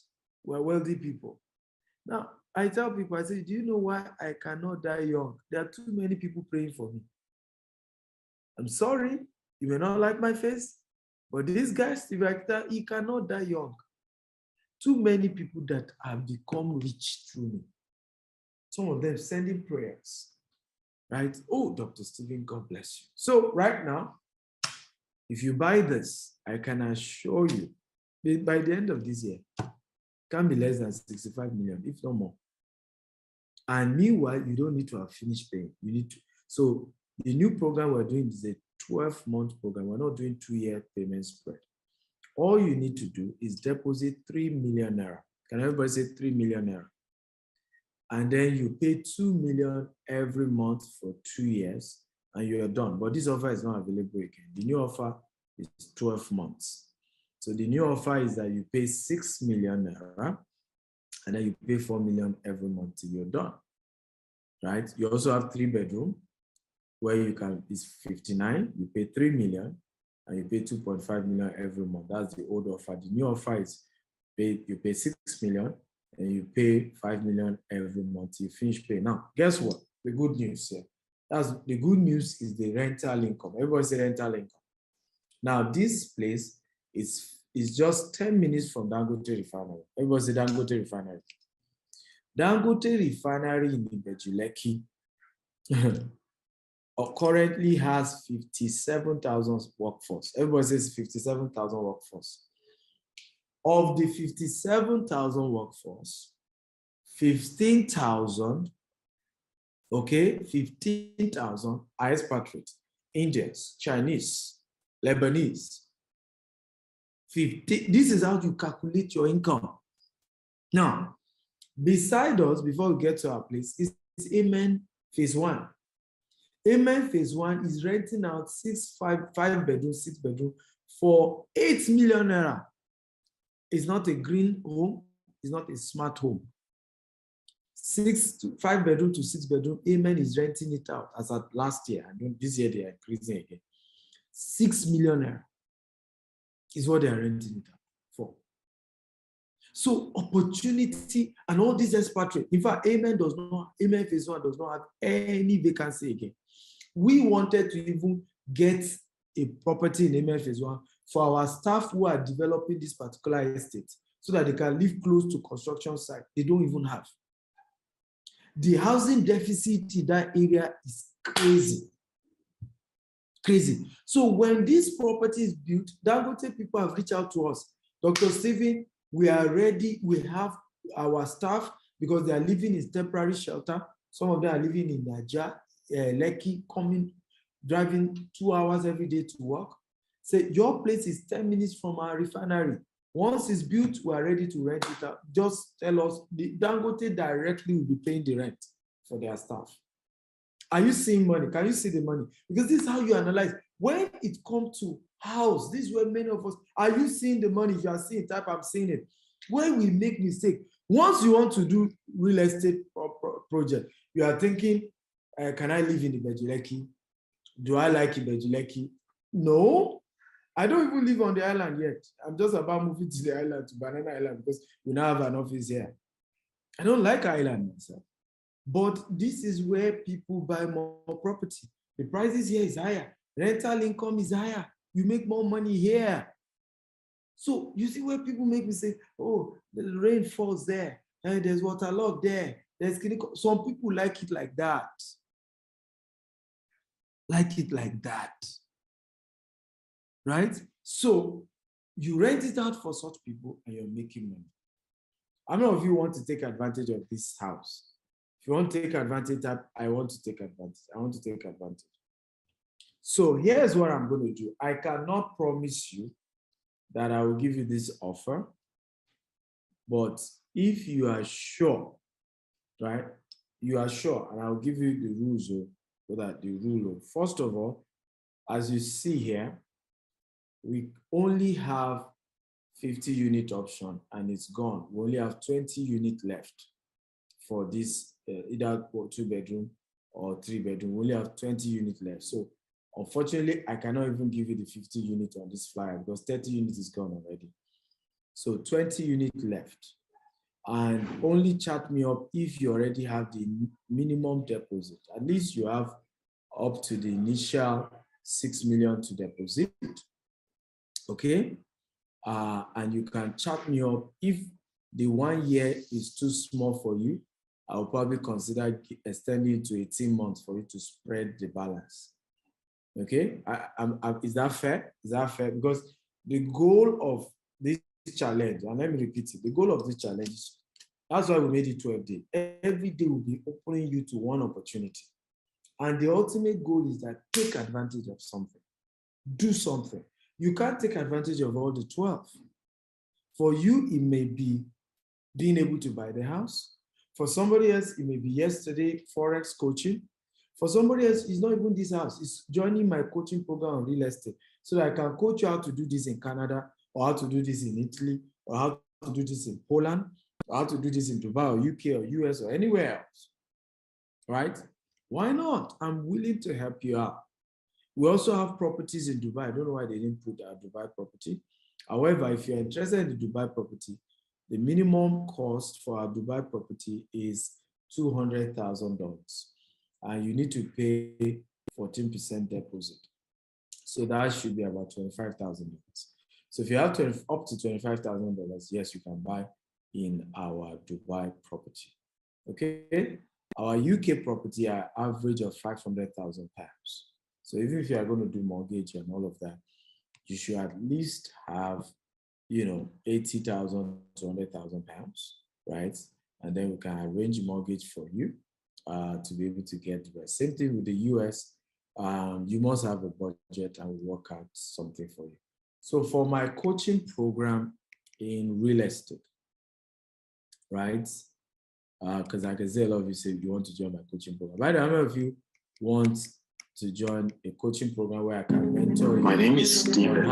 we're wealthy people. Now, I tell people, I say, do you know why I cannot die young? There are too many people praying for me. I'm sorry, you may not like my face, but this guy, Steve Actor, he cannot die young. Too many people that have become rich through me. Some of them sending prayers, right? Oh, Dr. Stephen, God bless you. So right now, if you buy this, I can assure you, by the end of this year, it can be less than 65 million, if not more. And meanwhile, you don't need to have finished paying. You need to. So the new program we're doing is a 12-month program. We're not doing 2-year payment spread. All you need to do is deposit 3 million naira. Can everybody say 3 million naira? And then you pay 2 million every month for 2 years, and you're done. But this offer is not available again. The new offer is 12 months. So the new offer is that you pay 6 million naira, and then you pay 4 million every month till you're done, right? You also have 3-bedroom where you can, it's 59, you pay 3 million, and you pay 2.5 million every month. That's the old offer. The new offer is you pay 6 million, and you pay 5 million every month. You finish paying. Now, guess what? The good news here. That's the good news is the rental income. Everybody say rental income. Now, this place is just 10 minutes from Dangote Refinery. Everybody say Dangote Refinery. Dangote Refinery in Ibejuleki currently has 57,000 workforce. Everybody says 57,000 workforce. Of the 57,000 workforce, 15,000, okay, 15,000 are expatriates, Indians, Chinese, Lebanese. This is how you calculate your income. Now, beside us, before we get to our place, is Amen Phase 1. Amen Phase 1 is renting out 5-bedroom, 6-bedroom for 8 million naira. It's not a green home, it's not a smart home. 5-bedroom to 6-bedroom, Amen is renting it out as at last year. And this year they are increasing again. 6 million naira is what they are renting it out for. So opportunity and all these expatriates. In fact, Amen Phase 1 does not have any vacancy again. We wanted to even get a property in Amen Phase 1 for our staff who are developing this particular estate so that they can live close to construction site. They don't even have. The housing deficit in that area is crazy. Crazy. So when this property is built, Dangote people have reached out to us. Dr. Stephen, we are ready. We have our staff because they are living in temporary shelter. Some of them are living in Naija, Lekki, driving 2 hours every day to work. Say, your place is 10 minutes from our refinery. Once it's built, we are ready to rent it out. Just tell us, the Dangote directly will be paying the rent for their staff. Are you seeing money? Can you see the money? Because this is how you analyze. When it comes to house, this is where many of us, are you seeing the money? If you are seeing type, I'm seeing it. When we make mistake, once you want to do real estate project, you are thinking, can I live in Ibejuleki? Do I like Ibejuleki? No, I don't even live on the island yet. I'm just about moving to the island, to Banana Island, because we now have an office here. I don't like island myself. But this is where people buy more property. The prices here is higher. Rental income is higher. You make more money here. So you see where people make me say, oh, the rain falls there, and there's waterlogged there. There's clinical. Some people like it like that. Like it like that. Right? So you rent it out for such people and you're making money. How many of you want to take advantage of this house? If you want to take advantage, I want to take advantage. I want to take advantage. So here's what I'm going to do. I cannot promise you that I will give you this offer, but if you are sure, right? You are sure, and I'll give you the rules so that the rule. First of all, as you see here, we only have 50 unit option and it's gone. We only have 20 units left for this either 2-bedroom or 3-bedroom. We only have 20 units left. So Unfortunately, I cannot even give you the 50 units on this flyer because 30 units is gone already. So 20 units left. And only chat me up if you already have the minimum deposit. At least you have up to the initial 6 million to deposit. Okay? And you can chat me up. If the 1 year is too small for you, I'll probably consider extending it to 18 months for you to spread the balance. Okay? Is that fair? Is that fair? Because the goal of this challenge, and let me repeat it, the goal of this challenge is, that's why we made it 12 days. Every day will be opening you to one opportunity. And the ultimate goal is that take advantage of something. Do something. You can't take advantage of all the 12. For you, it may be being able to buy the house. For somebody else, it may be yesterday, Forex coaching. For somebody else, it's not even this house. It's joining my coaching program on real estate so that I can coach you how to do this in Canada, or how to do this in Italy, or how to do this in Poland, or how to do this in Dubai or UK or US or anywhere else, right? Why not? I'm willing to help you out. We also have properties in Dubai. I don't know why they didn't put our Dubai property. However, if you're interested in the Dubai property, the minimum cost for our Dubai property is $200,000. And you need to pay 14% deposit. So that should be about $25,000. So if you have up to $25,000, yes, you can buy in our Dubai property. Okay? Our UK property are average of £500,000. So even if you are going to do mortgage and all of that, you should at least have, 80,000 to 100,000 pounds, right? And then we can arrange mortgage for you to be able to get the rest. Same thing with the US. You must have a budget and we'll work out something for you. So for my coaching program in real estate, right? Because I can say a lot of you say you want to join my coaching program. By the way, how many of you want to join a coaching program where I can mentor you? My name is Steven.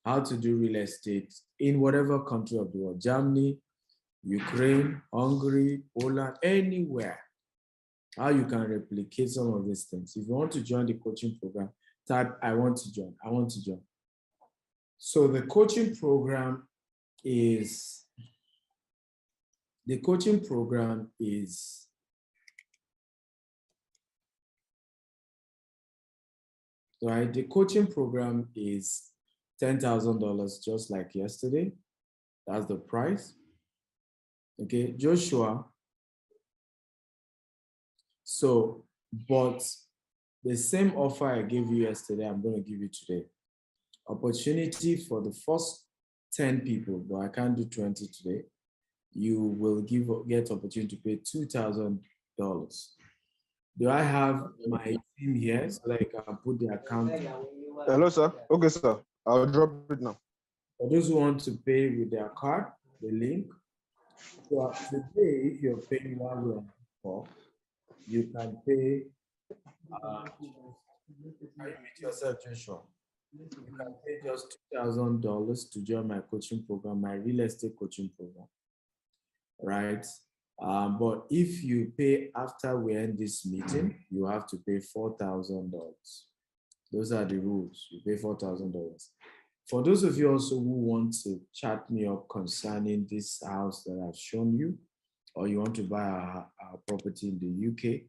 How to do real estate in whatever country of the world, Germany, Ukraine, Hungary, Poland, anywhere. How you can replicate some of these things. If you want to join the coaching program, type I want to join. I want to join. So the coaching program is right. The coaching program is $10,000, just like yesterday. That's the price. Okay, Joshua. So, but the same offer I gave you yesterday, I'm going to give you today. Opportunity for the first 10 people, but I can't do 20 today. You will get opportunity to pay $2,000. Do I have my team here so that I can put the account? Hello, sir. Okay, sir. I'll drop it now. For those who want to pay with their card, the link. So today, if you're paying 1,4, you can pay. Yourself, Joshua. You can pay just $2,000 to join my coaching program, my real estate coaching program, right? But if you pay after we end this meeting, you have to pay $4,000. Those are the rules. You pay $4,000. For those of you also who want to chat me up concerning this house that I've shown you, or you want to buy our property in the UK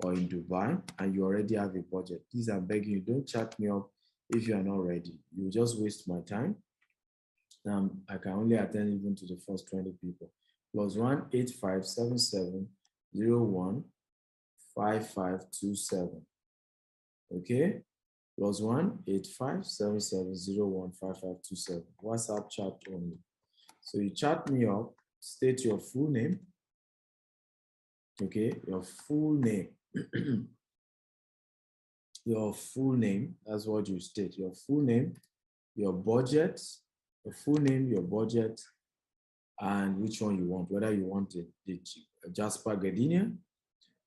or in Dubai, and you already have a budget, please, I'm begging you, don't chat me up if you are not ready. You just waste my time. I can only attend even to the first 20 people. +1 8577 01 5527. Okay? +1 8577 01 5527. WhatsApp chat only. So you chat me up, state your full name. Okay, your full name. Your full name, that's what you state. Your full name, your budget, your full name, your budget, and which one you want, whether you want the Jasper Gardenia,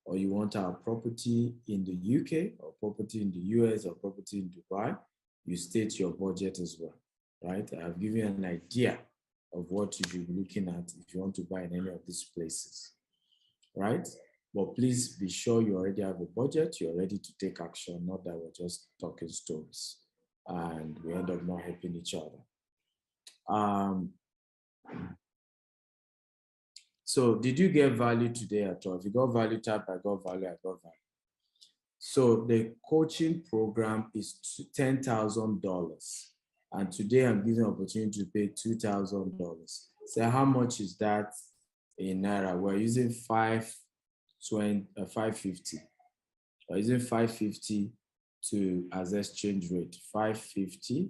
or you want our property in the UK, or property in the US, or property in Dubai. You state your budget as well, right? I've given you an idea of what you should be looking at if you want to buy in any of these places, right? But please be sure you already have a budget, you're ready to take action, not that we're just talking stories and we end up not helping each other. So did you get value today at all? If you got value, type I got value, I got value. So the coaching program is $10,000. And today I'm giving an opportunity to pay $2,000. So how much is that in Naira? We're using 550. We're using 550 as exchange rate. 550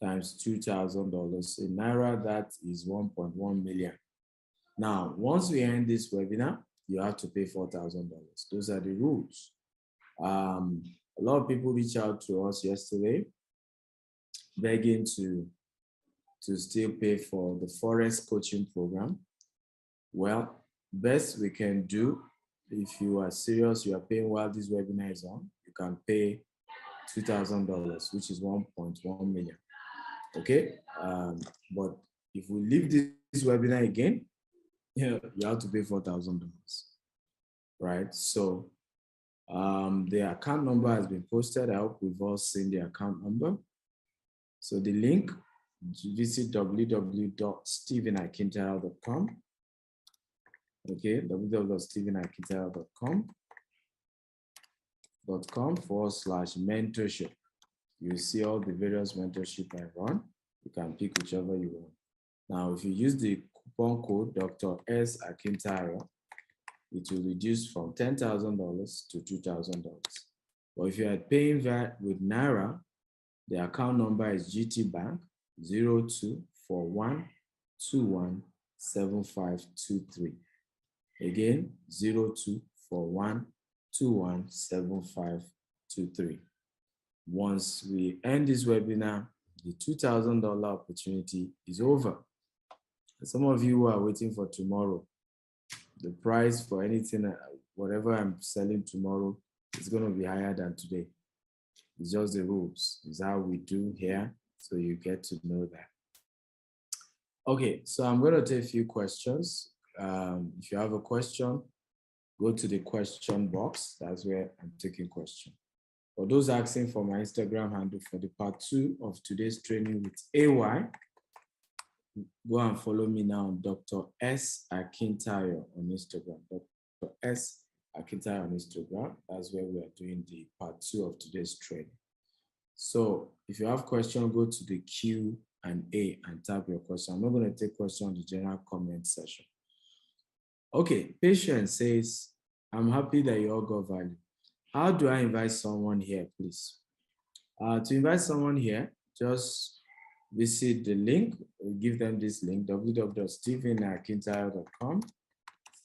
times $2,000. In Naira, that is 1.1 million. Now, once we end this webinar, you have to pay $4,000. Those are the rules. A lot of people reached out to us yesterday begging to still pay for the Forex coaching program. Well, best we can do, if you are serious, you are paying while this webinar is on, you can pay $2,000, which is 1.1 million. Okay, but if we leave this webinar again, you have to pay $4,000, right? So the account number has been posted. I hope we've all seen the account number. So the link, visit www.stephenakintara.com. Okay, www.stephenakintara.com/mentorship. You see all the various mentorship I run. You can pick whichever you want. Now, if you use the coupon code Dr. S. Akintaro, it will reduce from $10,000 to $2,000. But if you are paying that with Naira, the account number is GT Bank 0241217523. Again, 0241217523. Once we end this webinar, the $2,000 opportunity is over. Some of you are waiting for tomorrow. The price for anything, whatever I'm selling tomorrow, is going to be higher than today. It's just the rules. It's how we do here, so you get to know that. Okay, so I'm going to take a few questions. If you have a question, go to the question box. That's where I'm taking questions. For those asking for my Instagram handle for the part 2 of today's training with AY, go and follow me now on Dr. S. Akintayo on Instagram. Dr. S. Akintayo on Instagram. That's where we are doing the part 2 of today's training. So if you have questions, go to the Q&A and type your question. I'm not going to take questions on the general comment session. Okay, Patience says, I'm happy that you all got value. How do I invite someone here, please? To invite someone here, just visit the link, give them this link, www.stephenakintayo.com,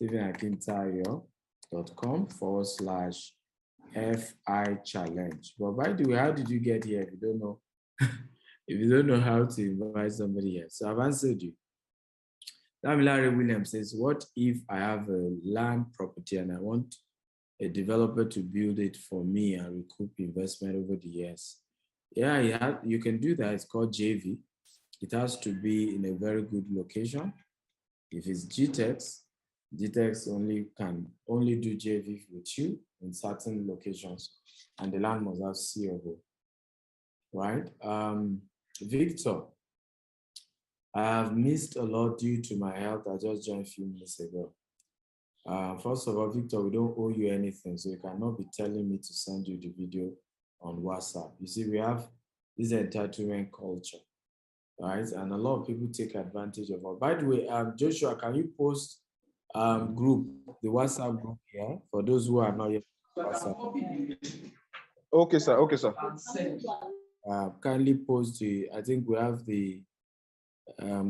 stephenakintayo.com/FI challenge. But by the way, how did you get here if you don't know? If you don't know how to invite somebody here? So I've answered you. Damilare Williams says, what if I have a land property and I want a developer to build it for me and recoup investment over the years? Yeah, you can do that. It's called JV. It has to be in a very good location. If it's GText, GText can only do JV with you in certain locations, and the land must have COO, right? Victor, I have missed a lot due to my health. I just joined a few minutes ago. First of all, Victor, we don't owe you anything, so you cannot be telling me to send you the video on WhatsApp. You see, we have this entitlement culture, right? And a lot of people take advantage of it. By the way, Joshua, can you post the WhatsApp group here for those who are not yet WhatsApp? Okay, sir. Okay, sir. Kindly post I think we have the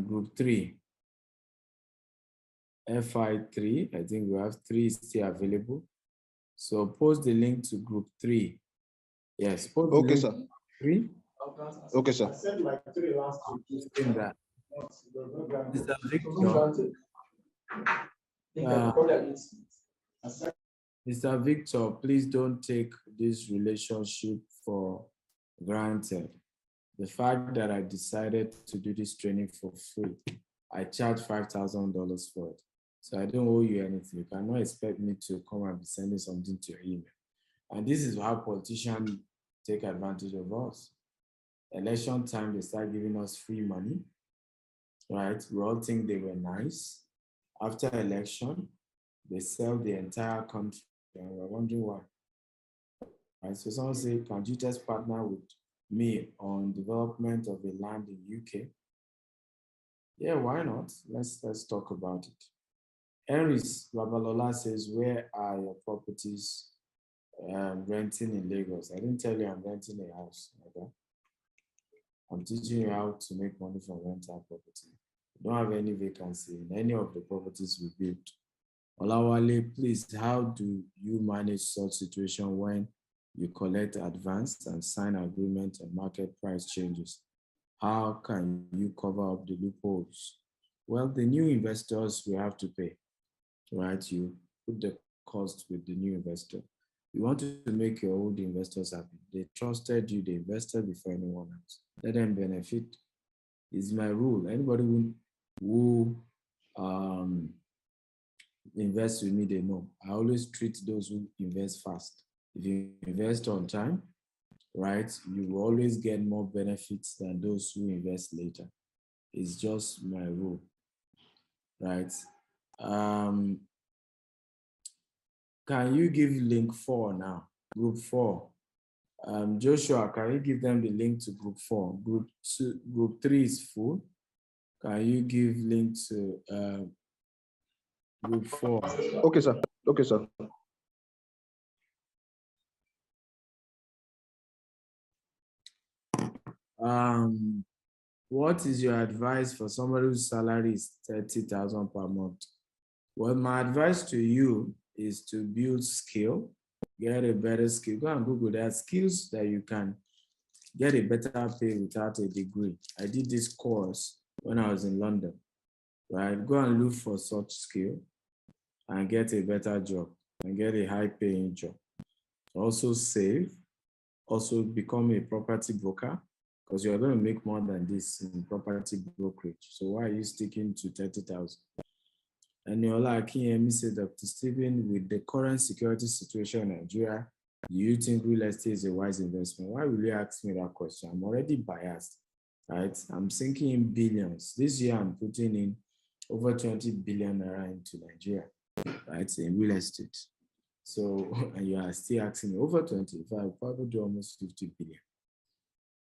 group 3. FI3, I think we have 3 still available. So post the link to group 3. Yes, post Okay, the link sir. to 3. Okay, sir. I said like 3 last week. That. Mr. Victor, Mr. Victor, please don't take this relationship for granted. The fact that I decided to do this training for free, I charge $5,000 for it. So I don't owe you anything. You cannot expect me to come and be sending something to your email. And this is how politicians take advantage of us. Election time, they start giving us free money, right? We all think they were nice. After election, they sell the entire country, and we're wondering why. Right? So someone say, can GText partner with me on development of a land in UK? Yeah, why not? Let's talk about it. Henry's Babalola says, where are your properties renting in Lagos? I didn't tell you I'm renting a house. Okay? I'm teaching you how to make money from rental property. We don't have any vacancy in any of the properties we built. Olawale, please, how do you manage such situation when you collect advance and sign agreement and market price changes? How can you cover up the loopholes? Well, the new investors will have to pay, right? You put the cost with the new investor. You want to make your old investors happy. They trusted you, they invested before anyone else. Let them benefit. It's my rule. Anybody who invest with me, they know. I always treat those who invest fast. If you invest on time, right, you will always get more benefits than those who invest later. It's just my rule, right? Can you give link 4 now? Group 4. Joshua, can you give them the link to group 4? Group 3 is full. Can you give link to group 4? Okay, sir. Okay, sir. What is your advice for somebody whose salary is 30,000 per month? Well, my advice to you is to build skill, get a better skill. Go and Google. There are skills that you can get a better pay without a degree. I did this course when I was in London, right? Go and look for such skill and get a better job and get a high paying job. Also save, also become a property broker, because you're going to make more than this in property brokerage. So why are you sticking to 30,000? And Niola Akinyemi said, Dr. Stephen, with the current security situation in Nigeria, do you think real estate is a wise investment? Why will you ask me that question? I'm already biased, right? I'm sinking in billions. This year, I'm putting in over 20 billion naira into Nigeria, right, in real estate. So, and you are still asking me over 25, probably do almost 50 billion.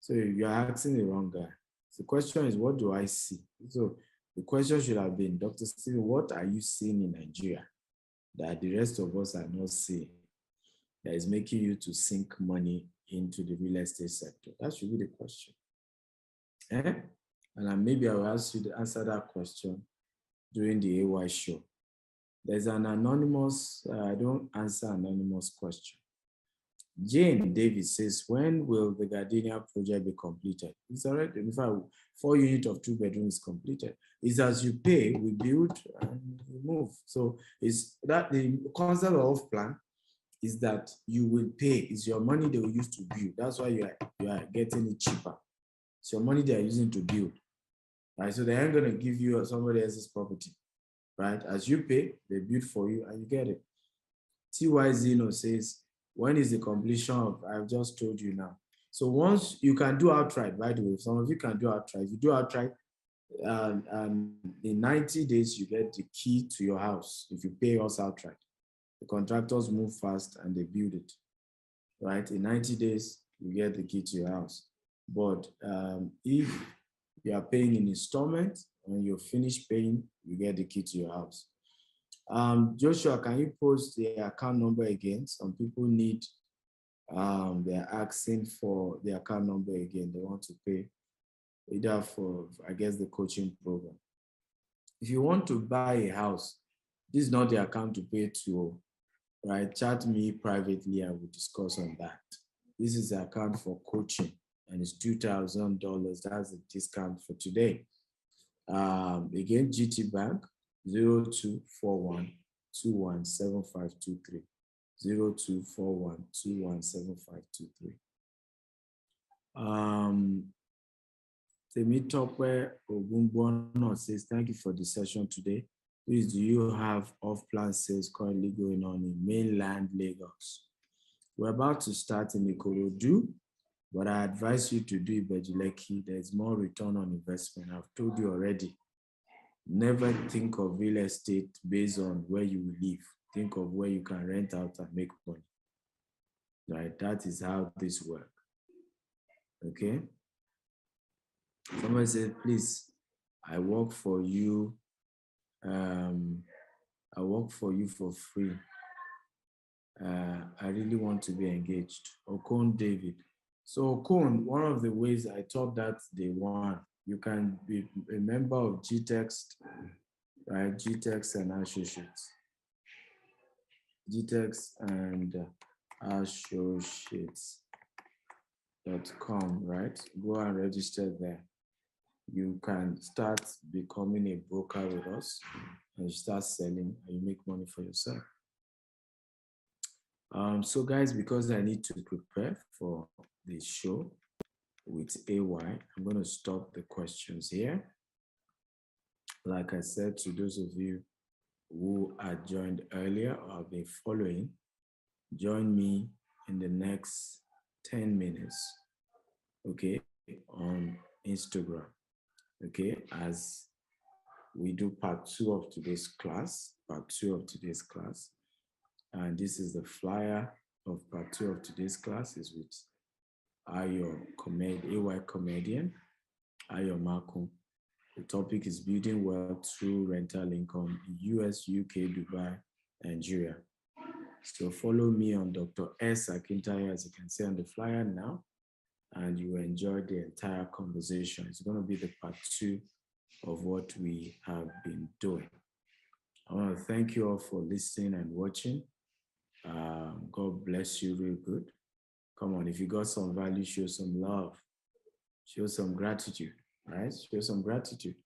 So you are asking the wrong guy. The question is, what do I see? So the question should have been, Dr. Stephen, what are you seeing in Nigeria that the rest of us are not seeing that is making you to sink money into the real estate sector? That should be the question. And maybe I will ask you to answer that question during the AY show. There's an anonymous, I don't answer anonymous question. Jane Davis says, when will the Gardenia project be completed? It's already, in fact, 4 units of 2 bedrooms completed. It's as you pay, we build and we move. So it's that the concept of plan is that you will pay. It's your money they will use to build. That's why you are getting it cheaper. It's your money they are using to build. Right? So they aren't going to give you somebody else's property. Right? As you pay, they build for you and you get it. TY Zeno says, when is the completion of, I've just told you now. So once you can do outright, by the way, some of you can do outright. If you do outright, in 90 days, you get the key to your house if you pay us outright. The contractors move fast and they build it, right? In 90 days, you get the key to your house. But if you are paying in installments, when you're finished paying, you get the key to your house. Joshua, can you post the account number again? Some people need, they're asking for the account number again. They want to pay either for, I guess, the coaching program. If you want to buy a house, this is not the account to pay to, right? Chat me privately and we'll discuss on that. This is the account for coaching and it's $2,000. That's the discount for today. Again, GT Bank, 0241 217523. 0241 217523. Temitope Ogunbono says, thank you for the session today. Please, do you have off-plan sales currently going on in mainland Lagos? We're about to start in Ikorodu, but I advise you to do Ibejuleki. There's more return on investment. I've told you already. Never think of real estate based on where you will live. Think of where you can rent out and make money. Right? That is how this works. Okay? Someone said, please, I work for you. I work for you for free. I really want to be engaged. Okon David. So Okon, one of the ways I taught that day one, you can be a member of GText, right? GText and Associates. GText and Associates.com, right? Go and register there. You can start becoming a broker with us and you start selling and you make money for yourself. So guys, because I need to prepare for the show with AY, I'm going to stop the questions here. Like I said, to those of you who are joined earlier or have been following, join me in the next 10 minutes, okay, on Instagram, okay, as we do part 2 of today's class, And this is the flyer of part 2 of today's class is with AY comedian, Ayo Malcolm. The topic is building wealth through rental income in US, UK, Dubai, Nigeria. So follow me on Dr. S. Akintayo, as you can see on the flyer now, and you will enjoy the entire conversation. It's going to be the part 2 of what we have been doing. I want to thank you all for listening and watching. God bless you real good. Come on, if you got some value, show some love. Show some gratitude, right? Show some gratitude.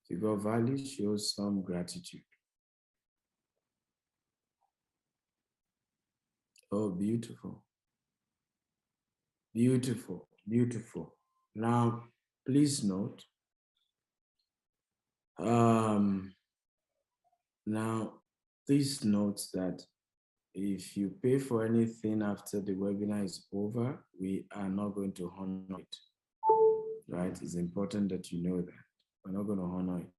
If you got value, show some gratitude. Oh, beautiful. Beautiful, beautiful. Now, please note, that if you pay for anything after the webinar is over, we are not going to honor it, right? It's important that you know that. We're not going to honor it.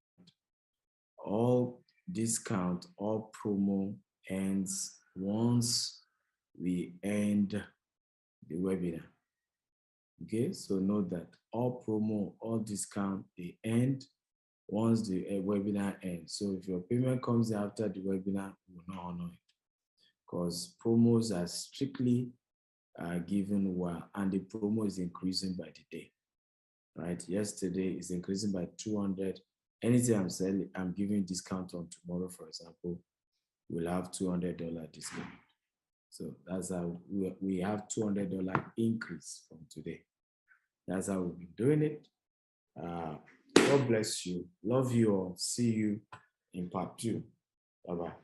All discount, all promo ends once we end the webinar. Okay, so note that all promo, all discount, they end once the webinar ends. So if your payment comes after the webinar, we will not honor it, because promos are strictly given well, and the promo is increasing by the day, right? Yesterday is increasing by 200. Anything I'm selling, I'm giving discount on tomorrow, for example, we'll have $200 discount. So that's how we have $200 increase from today. That's how we've been doing it. God bless you. Love you all. See you in part 2. Bye-bye.